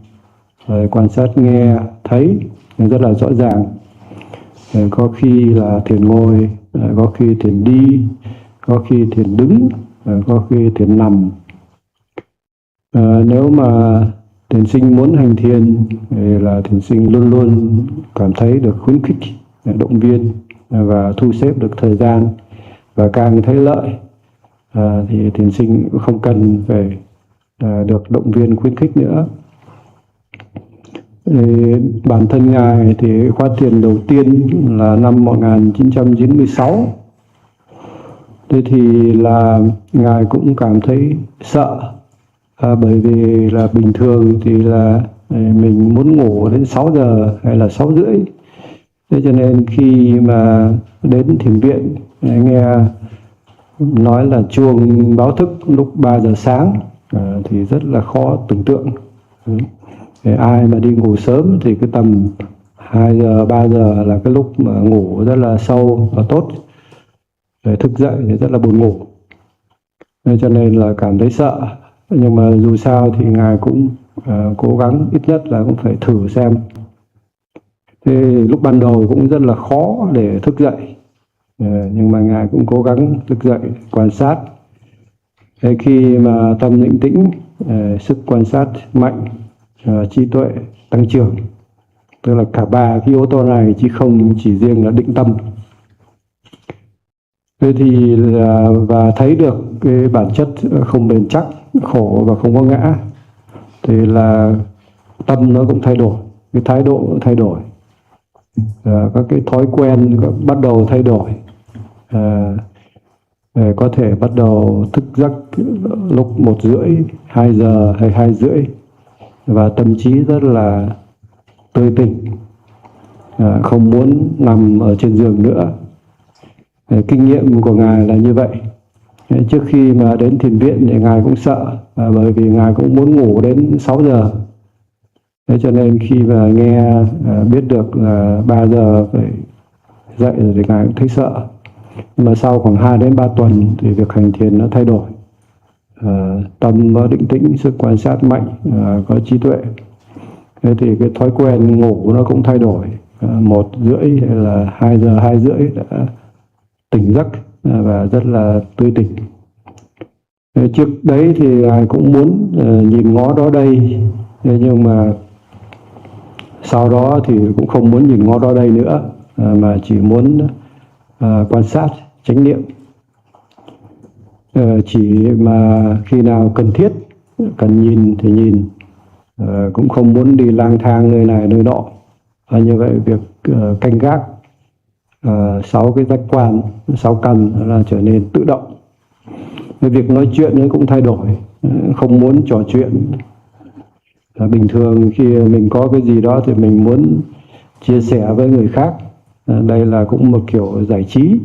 quan sát nghe, thấy rất là rõ ràng. Có khi là thiền ngồi, có khi thiền đi, có khi thiền đứng, có khi thiền nằm. Nếu mà thiền sinh muốn hành thiền thì là thiền sinh luôn luôn cảm thấy được khuyến khích, động viên và thu xếp được thời gian, và càng thấy lợi thì thiền sinh cũng không cần phải được động viên khuyến khích nữa. Thì bản thân Ngài thì khóa thiền đầu tiên là năm 1996. Thế thì là Ngài cũng cảm thấy sợ, bởi vì là bình thường thì là mình muốn ngủ đến 6 giờ hay là 6 rưỡi. Thế cho nên khi mà đến thiền viện nghe nói là chuông báo thức lúc 3 giờ sáng thì rất là khó tưởng tượng. Ai mà đi ngủ sớm thì cái tầm 2 giờ, 3 giờ là cái lúc mà ngủ rất là sâu và tốt. Để thức dậy thì rất là buồn ngủ. Nên cho nên là cảm thấy sợ. Nhưng mà dù sao thì Ngài cũng cố gắng ít nhất là cũng phải thử xem. Thế lúc ban đầu cũng rất là khó để thức dậy. Nhưng mà Ngài cũng cố gắng thức dậy quan sát. Thế khi mà tâm định tĩnh, sức quan sát mạnh, trí tuệ tăng trưởng, tức là cả ba cái yếu tố này chứ không chỉ riêng là định tâm. Thế thì và thấy được cái bản chất không bền chắc, khổ và không có ngã, thì là tâm nó cũng thay đổi, cái thái độ cũng thay đổi, các cái thói quen bắt đầu thay đổi. Có thể bắt đầu thức giấc lúc 1:30, 2 giờ hay 2:30, và tâm trí rất là tươi tỉnh, không muốn nằm ở trên giường nữa. Kinh nghiệm của Ngài là như vậy. Trước khi mà đến thiền viện thì Ngài cũng sợ, bởi vì Ngài cũng muốn ngủ đến 6 giờ. Thế cho nên khi mà nghe biết được là 3 giờ phải dậy rồi thì Ngài cũng thấy sợ. Nhưng mà sau khoảng 2 đến 3 tuần thì việc hành thiền nó thay đổi. Tâm nó định tĩnh, sức quan sát mạnh, có trí tuệ. Thế thì cái thói quen ngủ nó cũng thay đổi. 1:30 hay là 2 giờ, 2:30 đã tỉnh giấc và rất là tươi tỉnh. Trước đấy thì Ngài cũng muốn nhìn ngó đó đây, nhưng mà sau đó thì cũng không muốn nhìn ngó đó đây nữa, mà chỉ muốn quan sát, chánh niệm. Chỉ mà khi nào cần thiết, cần nhìn thì nhìn, cũng không muốn đi lang thang nơi này nơi nọ. Như vậy việc canh gác 6 cái giác quan, 6 căn là trở nên tự động. Cái việc nói chuyện nó cũng thay đổi, không muốn trò chuyện. Bình thường khi mình có cái gì đó thì mình muốn chia sẻ với người khác. Đây là cũng một kiểu giải trí.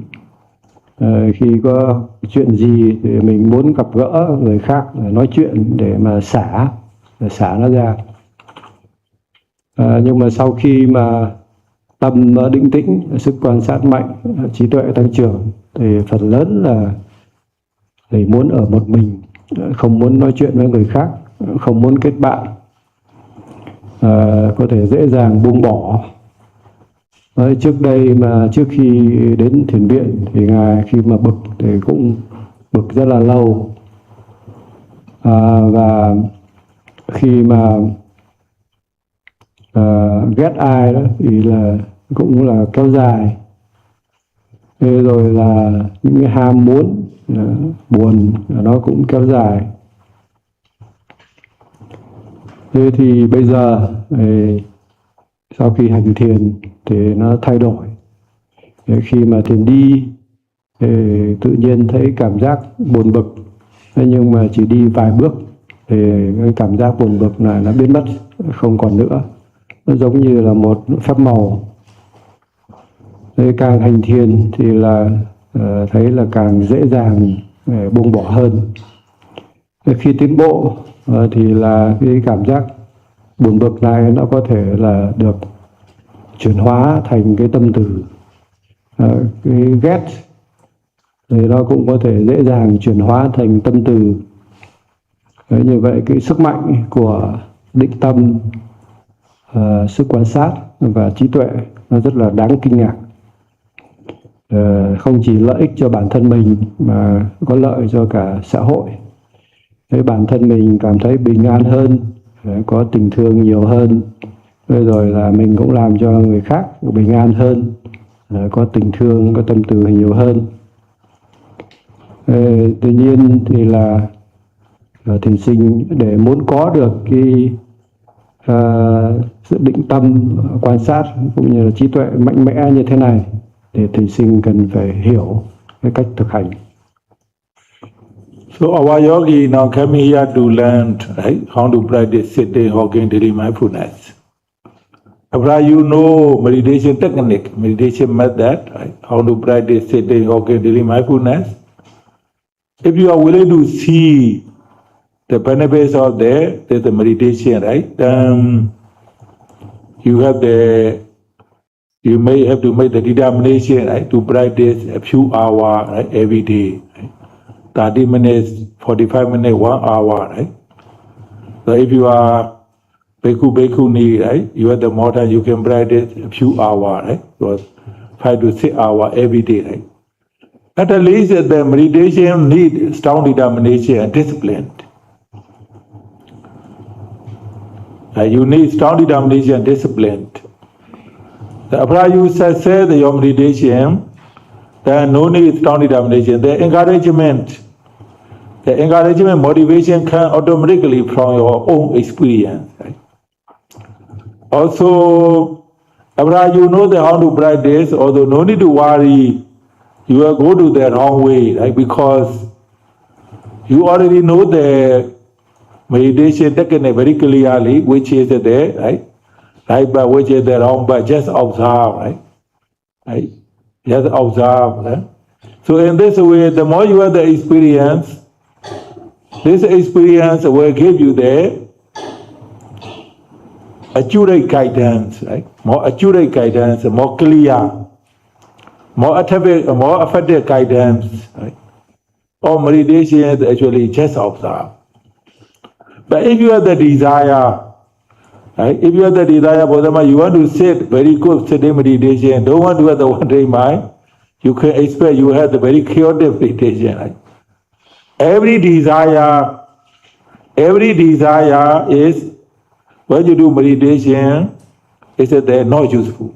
Khi có chuyện gì thì mình muốn gặp gỡ người khác, nói chuyện để mà xả nó ra. Nhưng mà sau khi mà tâm định tĩnh, sức quan sát mạnh, trí tuệ tăng trưởng, thì phần lớn là thầy muốn ở một mình, không muốn nói chuyện với người khác, không muốn kết bạn, có thể dễ dàng buông bỏ. Trước đây mà trước khi đến thiền viện thì Ngài khi mà bực thì cũng bực rất là lâu, và khi mà ghét ai đó thì là cũng là kéo dài. Thế rồi là những cái ham muốn, buồn nó cũng kéo dài. Thế thì bây giờ sau khi hành thiền thì nó thay đổi. Khi mà thiền đi thì tự nhiên thấy cảm giác buồn bực, nhưng mà chỉ đi vài bước thì cái cảm giác buồn bực này nó biến mất, không còn nữa. Nó giống như là một phép màu. Thế càng hành thiền thì là thấy là càng dễ dàng buông bỏ hơn. Khi tiến bộ thì là cái cảm giác buồn bực này nó có thể là được chuyển hóa thành cái tâm từ. Cái ghét thì nó cũng có thể dễ dàng chuyển hóa thành tâm từ. Như vậy cái sức mạnh của định tâm, sức quan sát và trí tuệ nó rất là đáng kinh ngạc. Không chỉ lợi ích cho bản thân mình mà có lợi cho cả xã hội. Thế bản thân mình cảm thấy bình an hơn, có tình thương nhiều hơn, rồi là mình cũng làm cho người khác bình an hơn, có tình thương, có tâm từ nhiều hơn. Tuy nhiên thì là thiền sinh để muốn có được cái sự định tâm, quan sát cũng như là trí tuệ mạnh mẽ như thế này thì thiền sinh cần phải hiểu cái cách thực hành. So our yogi now came here to learn, right, how to practice sitting, walking, daily mindfulness. After you know meditation technique, meditation method, right, how to practice sitting, walking, daily mindfulness, if you are willing to see the benefits of the meditation, right, then you may have to make the determination, right, to practice a few hours, right, every day, right? 30 minutes, 45 minutes, 1 hour, right? So if you are bhikkhu, bhikkhuni, right, you have the more time, you can practice a few hours, right? So 5 to 6 hours every day, right? At least the meditation need strong determination and discipline. You need strong determination and discipline. After you success your meditation, then no need strong determination. The encouragement motivation can automatically from your own experience. Right? Also, after you know how to practice, although no need to worry, you will go to the wrong way, right? Because you already know the meditation technique very clearly, which is there, right? Right, but which is the wrong, but just observe, right? Right? Just observe. Right? So in this way, the more you have the experience, this experience will give you the accurate guidance, right? More accurate guidance, more clear, more effective guidance, right? All meditation is actually just observe. But if you have the desire, right? If you have the desire, you want to sit very good sitting meditation, don't want to have the one day mind, you can expect you have the very chaotic meditation, right? Every desire is, when you do meditation, it's that they're not useful.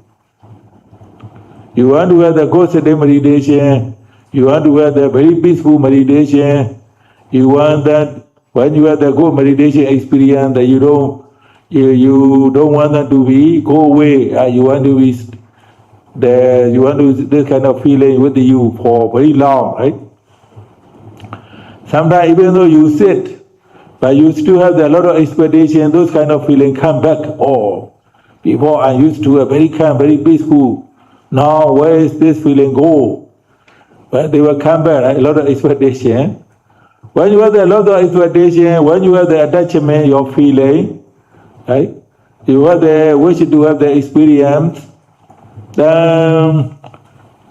You want to have the good sitting meditation, you want to have the very peaceful meditation, you want that when you have the good meditation experience that you don't want them to go away, you want to be this kind of feeling with you for very long, right? Sometimes even though you sit, but you still have a lot of expectation, those kind of feeling come back. Oh, before I used to have very calm, very peaceful. Now where is this feeling go? Well, they will come back, right? A lot of expectation. When you have a lot of expectation, when you have the attachment, your feeling, right? You have the wish to have the experience, then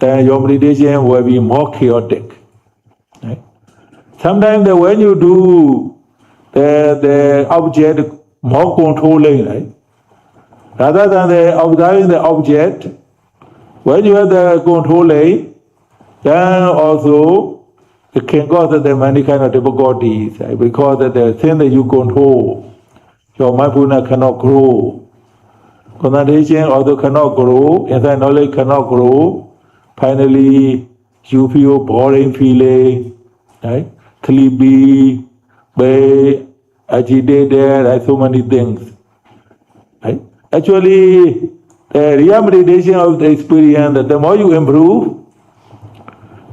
your meditation will be more chaotic. Right? Sometimes when you do the object more controlling, right? Rather than observing the object, when you have the controlling, then also it can cause many kind of difficulties, right? Because the thing that you control, your mindfulness cannot grow. Concentration also cannot grow, inside knowledge cannot grow. Finally, you feel boring feeling, right? Sleepy, agitated, right? So many things. Right? Actually, the real meditation of the experience, the more you improve,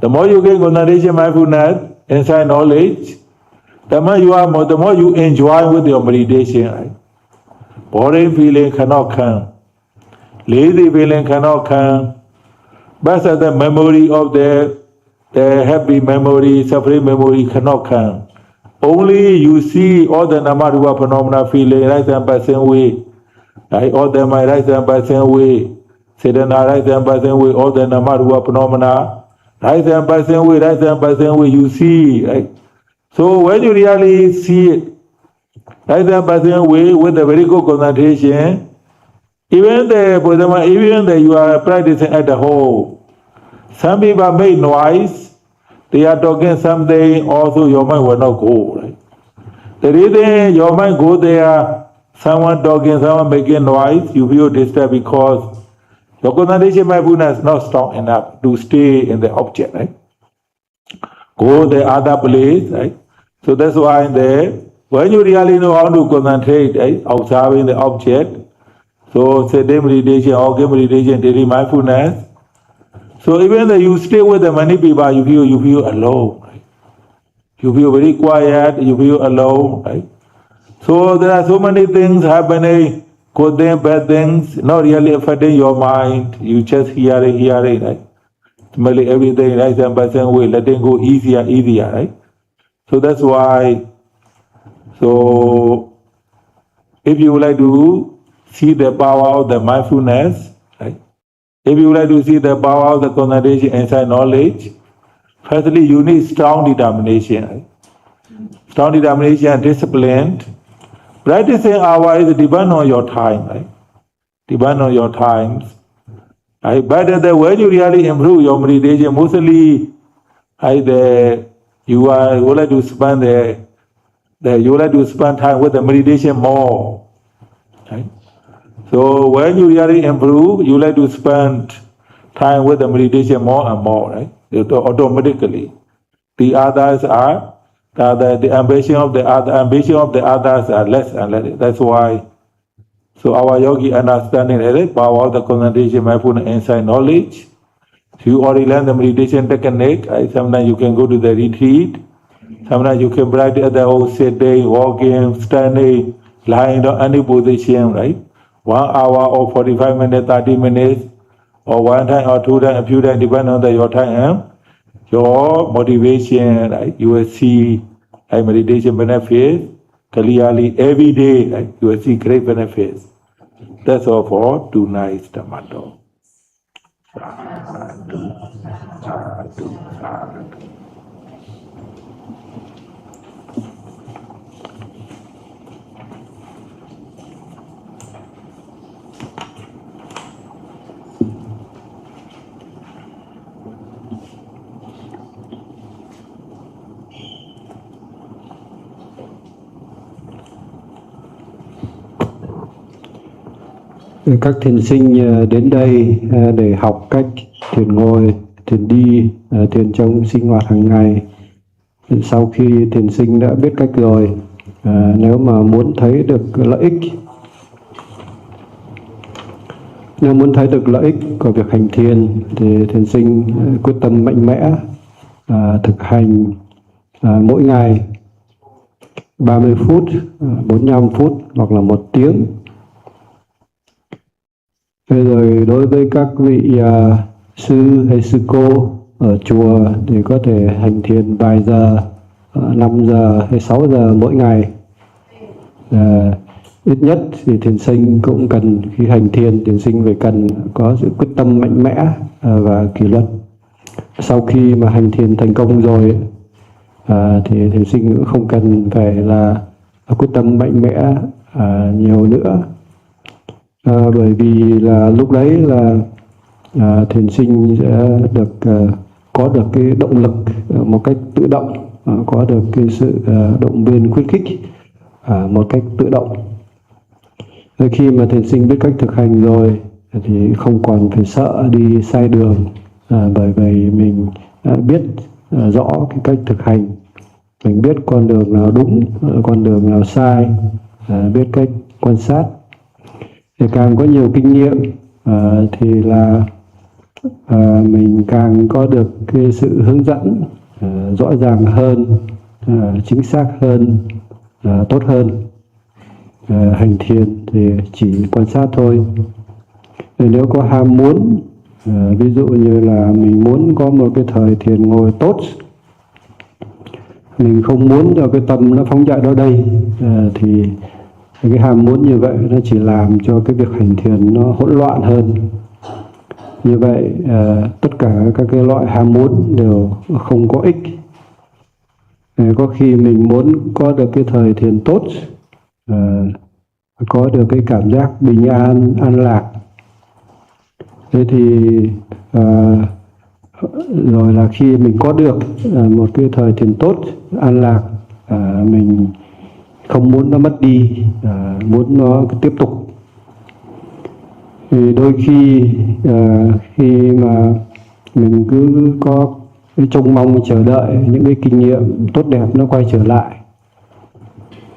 the more you get concentration, mindfulness, inside knowledge, the more you enjoy with your meditation. Right? Boring feeling cannot come. Lazy feeling cannot come. But the memory of the happy memory, suffering memory cannot come. Only you see all the Namarupa phenomena feeling right and by same way. Right? All them are right and by same way. Sedana right and by same way, all the Namarupa phenomena. Right and by same way, you see. Right? So when you really see it, right and by same way, with a very good concentration, even you are practicing at the home, some people make noise, they are talking something, also your mind will not go, right? The reason your mind go there, someone talking, someone making noise, you feel disturbed because your concentration mindfulness is not strong enough to stay in the object, right? Go the other place, right? So that's why when you really know how to concentrate, right? Observing the object, so sitting meditation, organ meditation, daily mindfulness. So even though you stay with the many people, you feel alone, right? You feel very quiet, you feel alone, right? So there are so many things happening, good things, bad things, not really affecting your mind. You just hearing, right? Smelling everything, right? And by some way, letting go easier, right? So that's why. So if you would like to see the power of the mindfulness, right? If you would like to see the power of the concentration inside knowledge, firstly you need strong determination, right? Strong determination and discipline. Practicing hour is depend on your time, right? Depend on your times. Right? But when you really improve your meditation, mostly Either you would like to spend you would like to spend time with the meditation more. Right? So when you really improve, you like to spend time with the meditation more and more, right? Automatically. The others are the ambition of the others are less and less. That's why. So our yogi understanding is power of the concentration, mindfulness, insight, knowledge. So you already learn the meditation technique. Right? Sometimes you can go to the retreat. Sometimes you can practice at the whole sitting, walking, standing, lying on any position, right? 1 hour or 45 minutes, 30 minutes, or 1 time or 2 times, a few times, depending on your time, your motivation, right? You will see meditation benefits clearly every day, right? You will see great benefits. That's all for tonight's Dhamma. Các thiền sinh đến đây để học cách thiền ngồi, thiền đi, thiền trong sinh hoạt hàng ngày. Sau khi thiền sinh đã biết cách rồi, nếu mà muốn thấy được lợi ích, của việc hành thiền thì thiền sinh quyết tâm mạnh mẽ thực hành mỗi ngày 30 phút, 45 phút hoặc là 1 tiếng. Thế rồi đối với các vị sư hay sư cô ở chùa thì có thể hành thiền vài giờ, 5 giờ hay 6 giờ mỗi ngày. Ít nhất thì thiền sinh cũng cần, khi hành thiền sinh phải cần có sự quyết tâm mạnh mẽ và kỷ luật. Sau khi mà hành thiền thành công rồi thì thiền sinh cũng không cần phải là quyết tâm mạnh mẽ nhiều nữa. Bởi vì là lúc đấy là thiền sinh sẽ có được cái động lực một cách tự động, có được cái sự động viên khuyến khích một cách tự động. Khi mà thiền sinh biết cách thực hành rồi thì không còn phải sợ đi sai đường, bởi vì mình biết rõ cái cách thực hành, mình biết con đường nào đúng, con đường nào sai, biết cách quan sát. Thì càng có nhiều kinh nghiệm thì là mình càng có được cái sự hướng dẫn rõ ràng hơn, chính xác hơn, tốt hơn. Hành thiền thì chỉ quan sát thôi. Thì nếu có ham muốn, ví dụ như là mình muốn có một cái thời thiền ngồi tốt, mình không muốn cho cái tâm nó phóng dật đó đây, thì cái ham muốn như vậy nó chỉ làm cho cái việc hành thiền nó hỗn loạn hơn. Như vậy tất cả các cái loại ham muốn đều không có ích. Có khi mình muốn có được cái thời thiền tốt, có được cái cảm giác bình an, an lạc. Thế thì rồi là khi mình có được một cái thời thiền tốt, an lạc, mình không muốn nó mất đi, muốn nó tiếp tục. Thì đôi khi mà mình cứ có cái trông mong chờ đợi những cái kinh nghiệm tốt đẹp nó quay trở lại.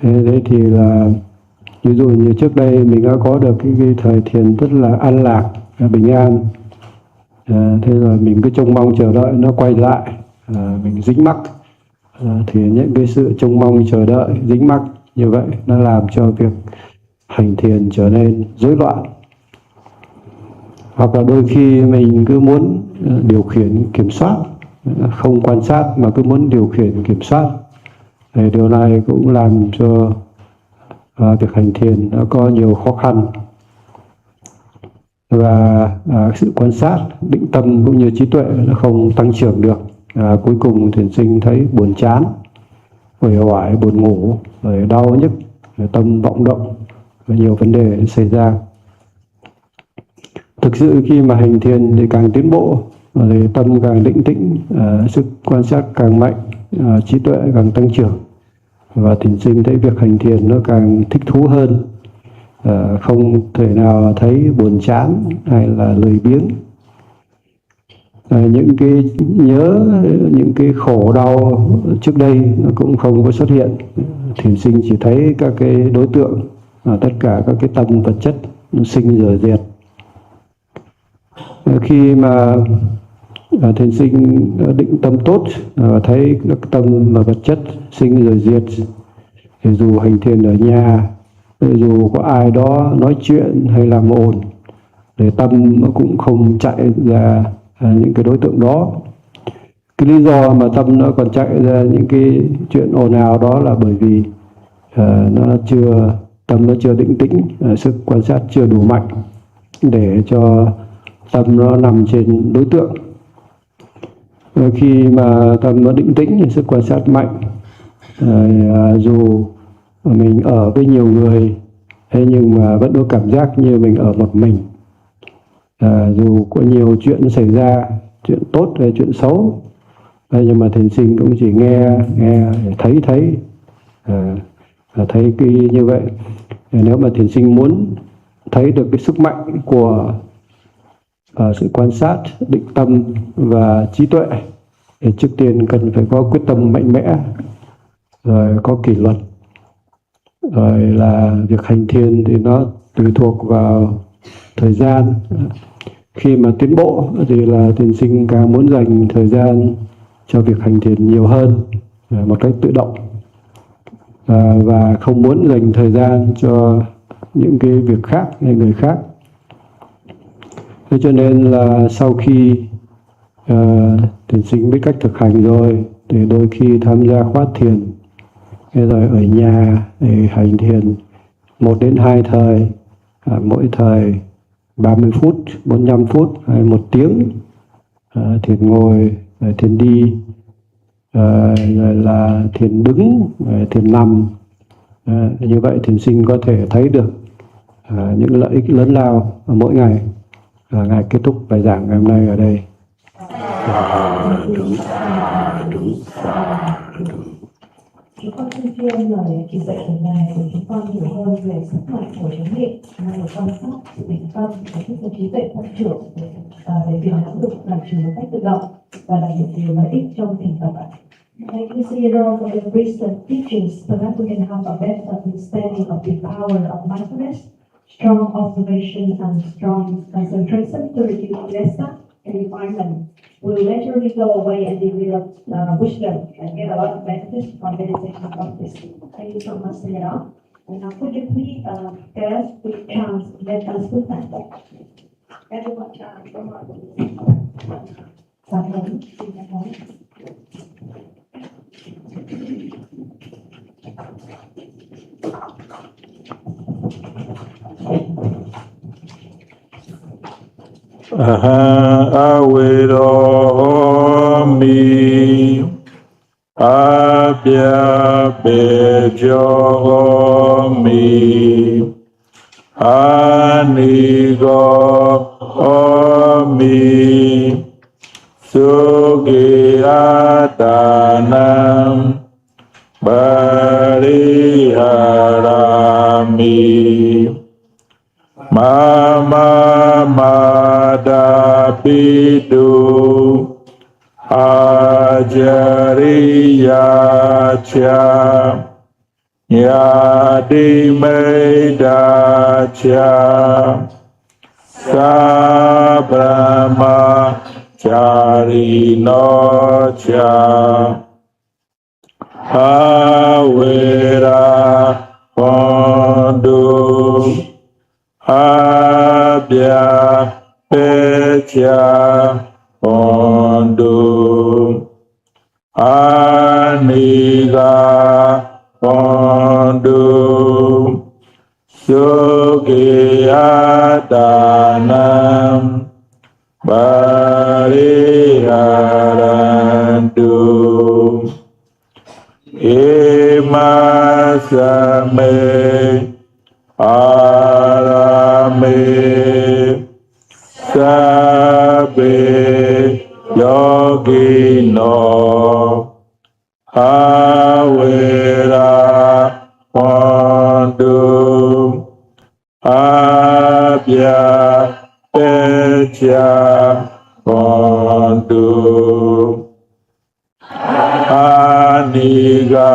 Thế thì là ví dụ như trước đây mình đã có được cái thời thiền rất là an lạc, bình an. Thế rồi mình cứ trông mong chờ đợi nó quay lại, mình dính mắc. Thì những cái sự trông mong chờ đợi, dính mắc như vậy nó làm cho việc hành thiền trở nên rối loạn. Hoặc là đôi khi mình cứ muốn điều khiển, kiểm soát, không quan sát mà cứ muốn điều khiển, kiểm soát. Thì điều này cũng làm cho việc hành thiền nó có nhiều khó khăn. Và sự quan sát, định tâm cũng như trí tuệ nó không tăng trưởng được. Cuối cùng thiền sinh thấy buồn chán, uể oải, buồn ngủ, rồi đau nhức, rồi tâm vọng động, và nhiều vấn đề xảy ra. Thực sự khi mà hành thiền thì càng tiến bộ thì tâm càng định tĩnh, sức quan sát càng mạnh, trí tuệ càng tăng trưởng, và thiền sinh thấy việc hành thiền nó càng thích thú hơn, không thể nào thấy buồn chán hay là lười biếng. Những cái nhớ, những cái khổ đau trước đây nó cũng không có xuất hiện. Thiền sinh chỉ thấy các cái đối tượng, tất cả các cái tâm vật chất nó sinh rồi diệt. Khi mà thiền sinh định tâm tốt, thấy các tâm và vật chất sinh rồi diệt, thì dù hành thiền ở nhà, dù có ai đó nói chuyện hay làm ồn, thì tâm nó cũng không chạy ra những cái đối tượng đó. Cái lý do mà tâm nó còn chạy ra những cái chuyện ồn ào đó là bởi vì tâm nó chưa định tĩnh, sức quan sát chưa đủ mạnh để cho tâm nó nằm trên đối tượng. Khi mà tâm nó định tĩnh, sức quan sát mạnh, dù mình ở với nhiều người, thế nhưng mà vẫn có cảm giác như mình ở một mình. Dù có nhiều chuyện xảy ra, chuyện tốt hay chuyện xấu, nhưng mà thiền sinh cũng chỉ nghe thấy cái như vậy. Nếu mà thiền sinh muốn thấy được cái sức mạnh của sự quan sát, định tâm và trí tuệ, thì trước tiên cần phải có quyết tâm mạnh mẽ, rồi có kỷ luật, rồi là việc hành thiền thì nó tùy thuộc vào thời gian. Khi mà tiến bộ thì là thiền sinh càng muốn dành thời gian cho việc hành thiền nhiều hơn một cách tự động, và không muốn dành thời gian cho những cái việc khác hay người khác. Thế cho nên là sau khi thiền sinh biết cách thực hành rồi, thì đôi khi tham gia khóa thiền, rồi ở nhà để hành thiền 1 đến 2 thời, mỗi thời 30 phút, 45 phút hay 1 tiếng, thiền ngồi, thiền đi, rồi là thiền đứng, thiền nằm. Như vậy thiền sinh có thể thấy được những lợi ích lớn lao mỗi ngày. Ngài kết thúc bài giảng ngày hôm nay ở đây. Chúng con xin chuyên lời chỉ dạy của Ngài để chúng con hiểu hơn về sức mạnh của chánh niệm, năng lực quan sát, sự định tâm và thức trí tuệ tăng trưởng để việc áp dụng làm chủ một cách tự động và đạt được nhiều lợi ích trong thiền tập. Like you see, for the recent teachings, so that we can have a better understanding of the power of mindfulness, strong observation and strong concentration to reduce resta and refinement will naturally go away and develop wisdom and get a lot of benefits from meditation practice. Thank you so much, Sarah. And now could you please guys with chance let us put that back. Everyone chance, come on. Aweromi Abya Bejomi Anigo Omi Sugi Atanam Bariharami Mama Madapidu Ajariyacha Yadimedacha Sabrama Charinocha Awera Pondu Abya Pecha Pondu Aniga Pondu Sugiyadanam Bariharandu Imasame Arame Sabe ကိနောအာဝေရာဝန္တုအာပြပေချာဝန္တုအာနိဂာ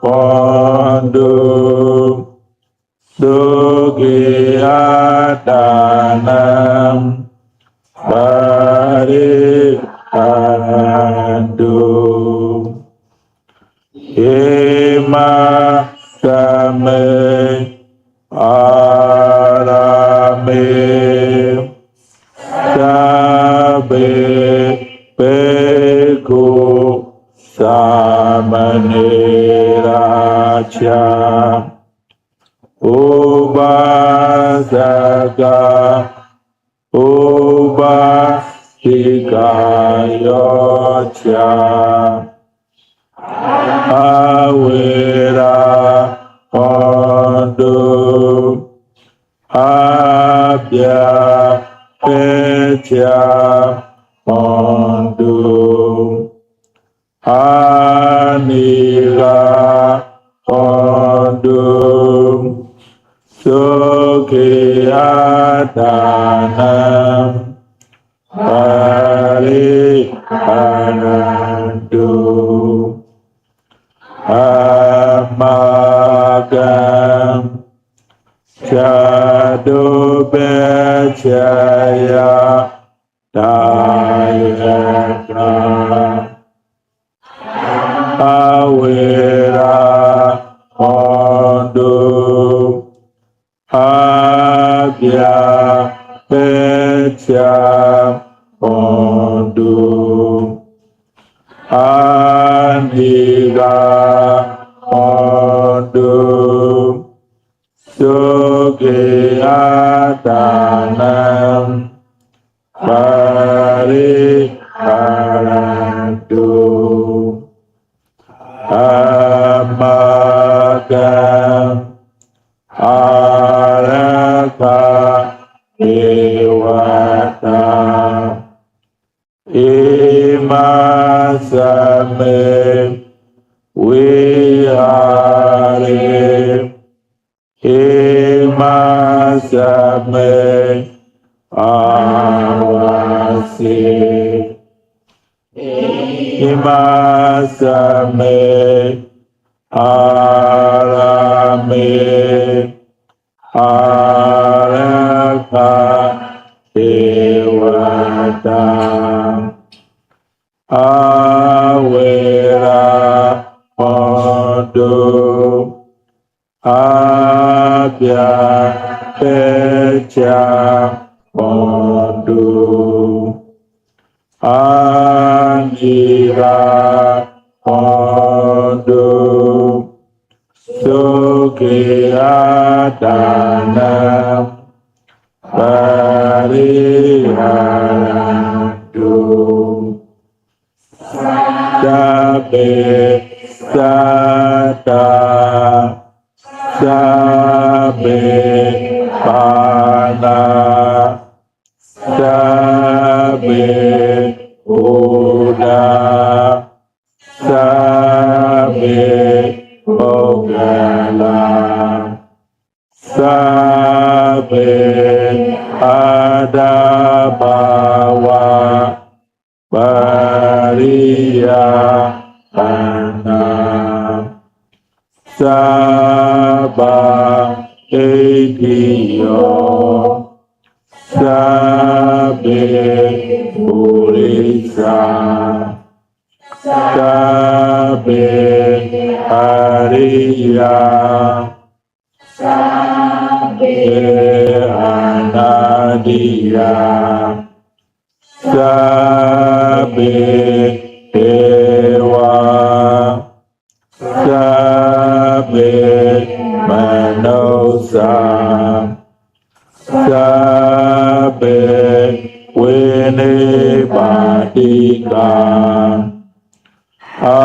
ဝန္တုဒုက္ခိယတာနံပါရိအာန္တုဧမသမေအာရမေသဗ္ဗေဘေကုသမနေရာချာဥပါစကဥပါတိကာယောချာအဝေရာဟောတုအပြပေချာဟောတုအာနိဂာဟောတုသုခိယတာနံပါရိအာနန္တုအာမကံခြာတုပေချာယတာယကအဝေရာဟောတုအာပြပေချာဟောတုအာနိဂာဟောတုသုခိယတာနံပါရိအာရတုအာမကံအာရခဧဝတာဧမသမေဝေဟာရေဧမသမေအာဝစေဧမသမေအာရမေအာရခဧဝတာအာဝေရာဟောတုအာပြပေချာဟောတုအာနိဂာဟောတုသုခိယတာနံပါရိအာရတုသဗ္ဗေသတ္တာသဗ္ဗေပါဏာသဗ္ဗေဥဒာသဗ္ဗေပုဂ္ဂလာသဗ္ဗေအာဒာဘာဝပါရိယာပန္နာသဗ္ဗဣတိယောသဗ္ဗေပုရိသသဗ္ဗေအရိယာသဗ္ဗေအနာတိယာသဗ္ဗေဒေဝသဗ္ဗေမနောသသဗ္ဗေဝေနေပါတိကာအာ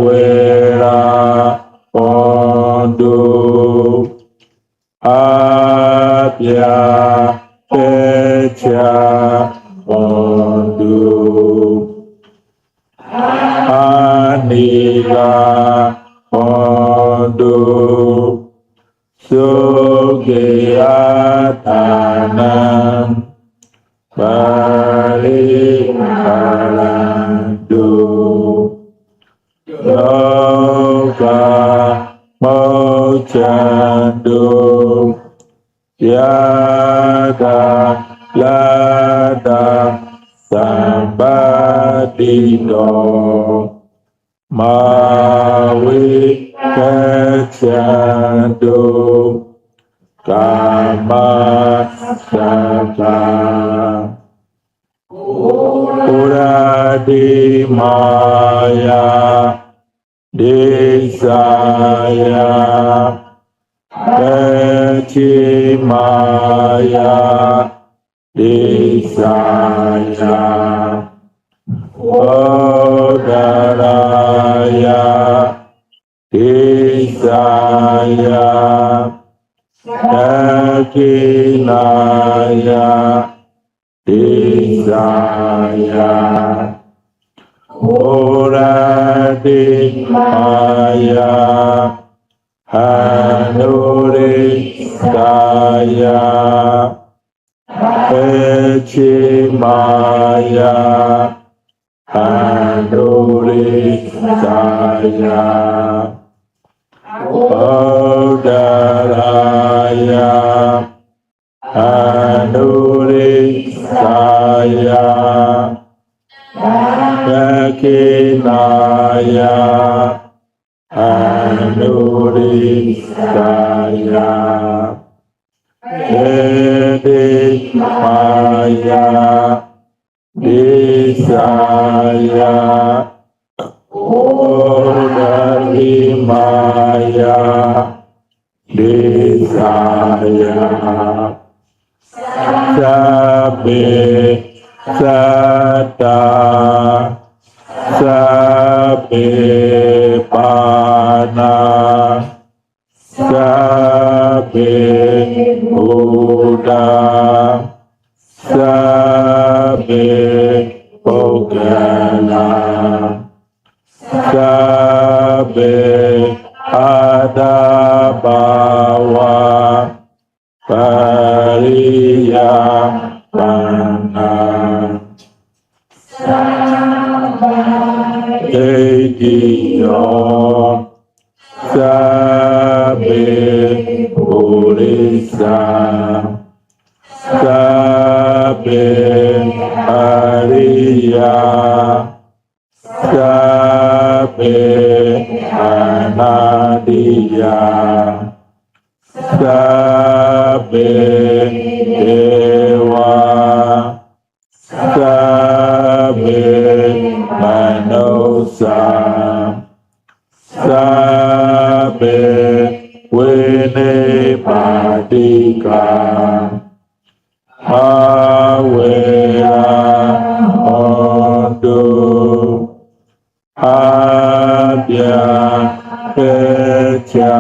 ဝေရာဟောတုအာပြပေချာဟောတု Hondo Sukiyatanam Pariharantu Loka Mochandu Yada Lada Sambadito Mawi Kachandu Kama Saka Uradi Maya Desaya Pechi Maya Desaya Odaraya Desaya Dakinaya Desaya Oradi Maya Hanuri Daya Pechi Maya Hanuri Daya Odaraya Hanuri Daya Dakinaya Hanuri Daya Edi Maya Desaya Odari Maya Desaya Sabe Sata Sabe Pana Sabe Buddha Sabe Pogala Sabe Adabawa Pariya Pana Ediyo Sabe Purisa Sabe Ariya Sabe Anadiya Sabe Dewa Sabe Manusa Sabe Vinipadika Awera Hondo Abya Pecha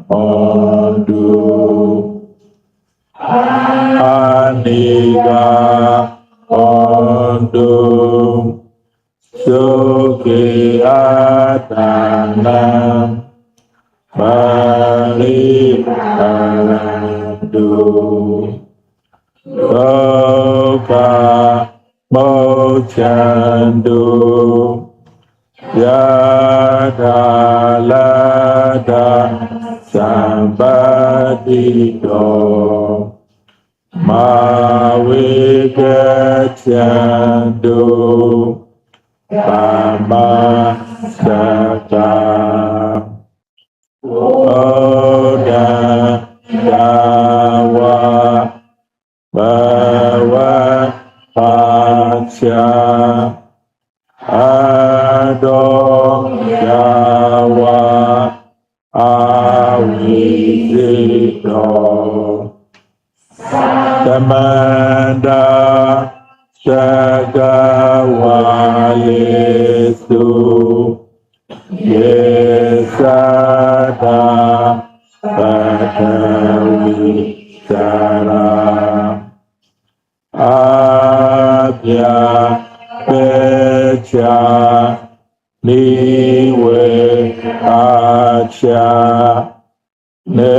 Hondo Aniga Hondo Sukiyatanam Pariharantu Loka Mochandu Yada Lada Sambadito Mawi Kachandu Kama Saka Oda Dawa Bawa Pacha Adong Jawa Awidito Samanda Sagawa Yesu Yesada Badawi Sara Abya Pecha နိဝေအာချာနေ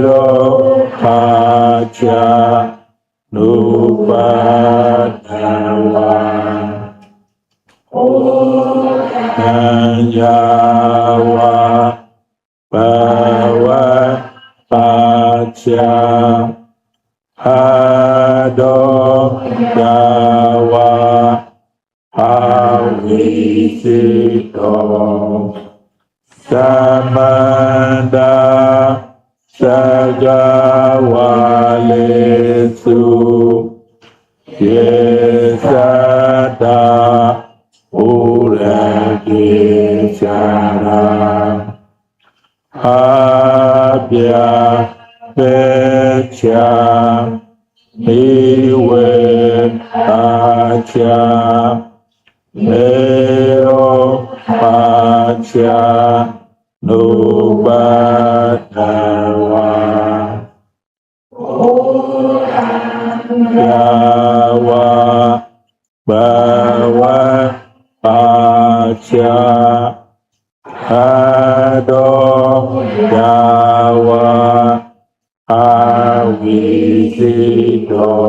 ရောအာချာနုပါဒဝါဉာဏ်ယာဝါဘဝပါချာဟာဒောယာဝါဟာဝိစိတောသမန္တာသဂဝါလေစုယေသတာဥရကေသရာအာပြာပေချာနိဝေအာချာနေရောအာချာနုပါဒဝါယာဝါဘဝအာချာဟာဒောယာဝါအာဝိစိတော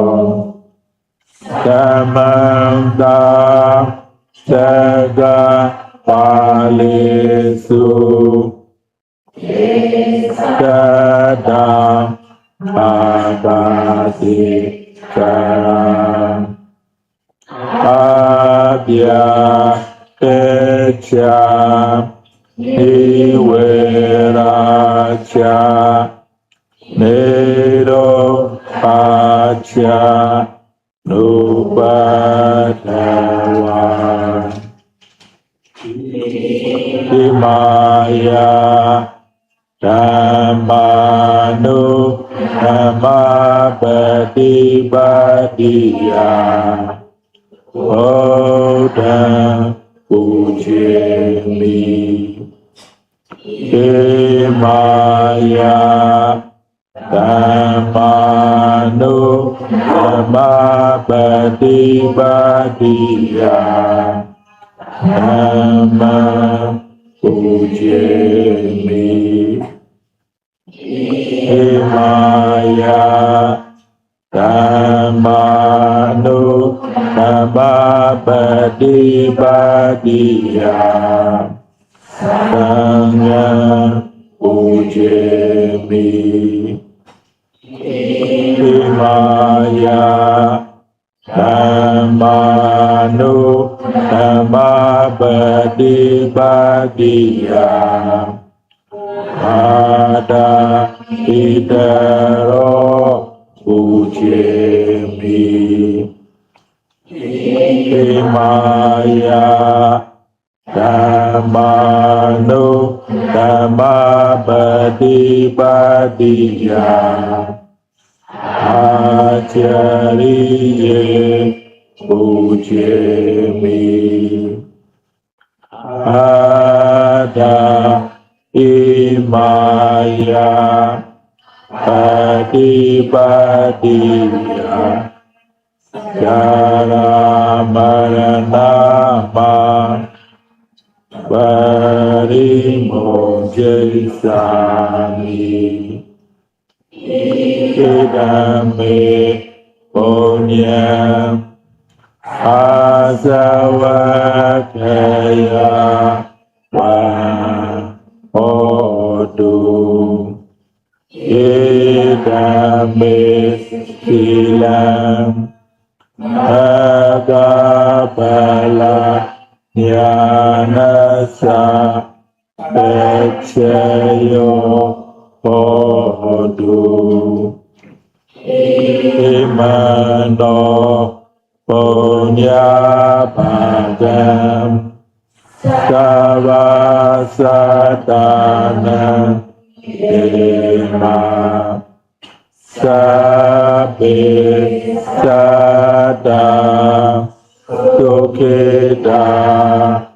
သမန္တာသဂဝါလေစုသတ္တအာဘာတိကာအာပြာတေချာနိဝေရာချာနေရောအာချာနုပါဒဝါိမာယာဓမ္မာနုဓမ္မပฏิပါတိယဘုဒ္ဓံပူဇေမိဣမာယာဓမ္မာနုဓမ္မပฏิပါတိယဓမ္မပူဇေမိဣမာယာဓမ္မာနုဓမ္မပฏิပါတိယသံဃာပူဇေမိဣမာယာဓမ္မာနုဓမ္မပฏิပါတိယအာဒာဣတရောပူဇေမိဣမာယာဓမ္မာနုဓမ္မပฏิပါတိယအာချရိယေပူဇေမိအာဒာဣမာယာပฏิပါတိယကာရမရဏမာပရိမောဇိသာမိဣဒံမေပုညံအာဇဝခေယဝါဟောတုဣဒံမေသီလံအဂပလညာနသပေချယောဟောတုဣမန္တောပုညပါကံသဗ္ဗသတ္တနံဧမာသဗ္ဗေသတ္တာဒုက္ခေတာ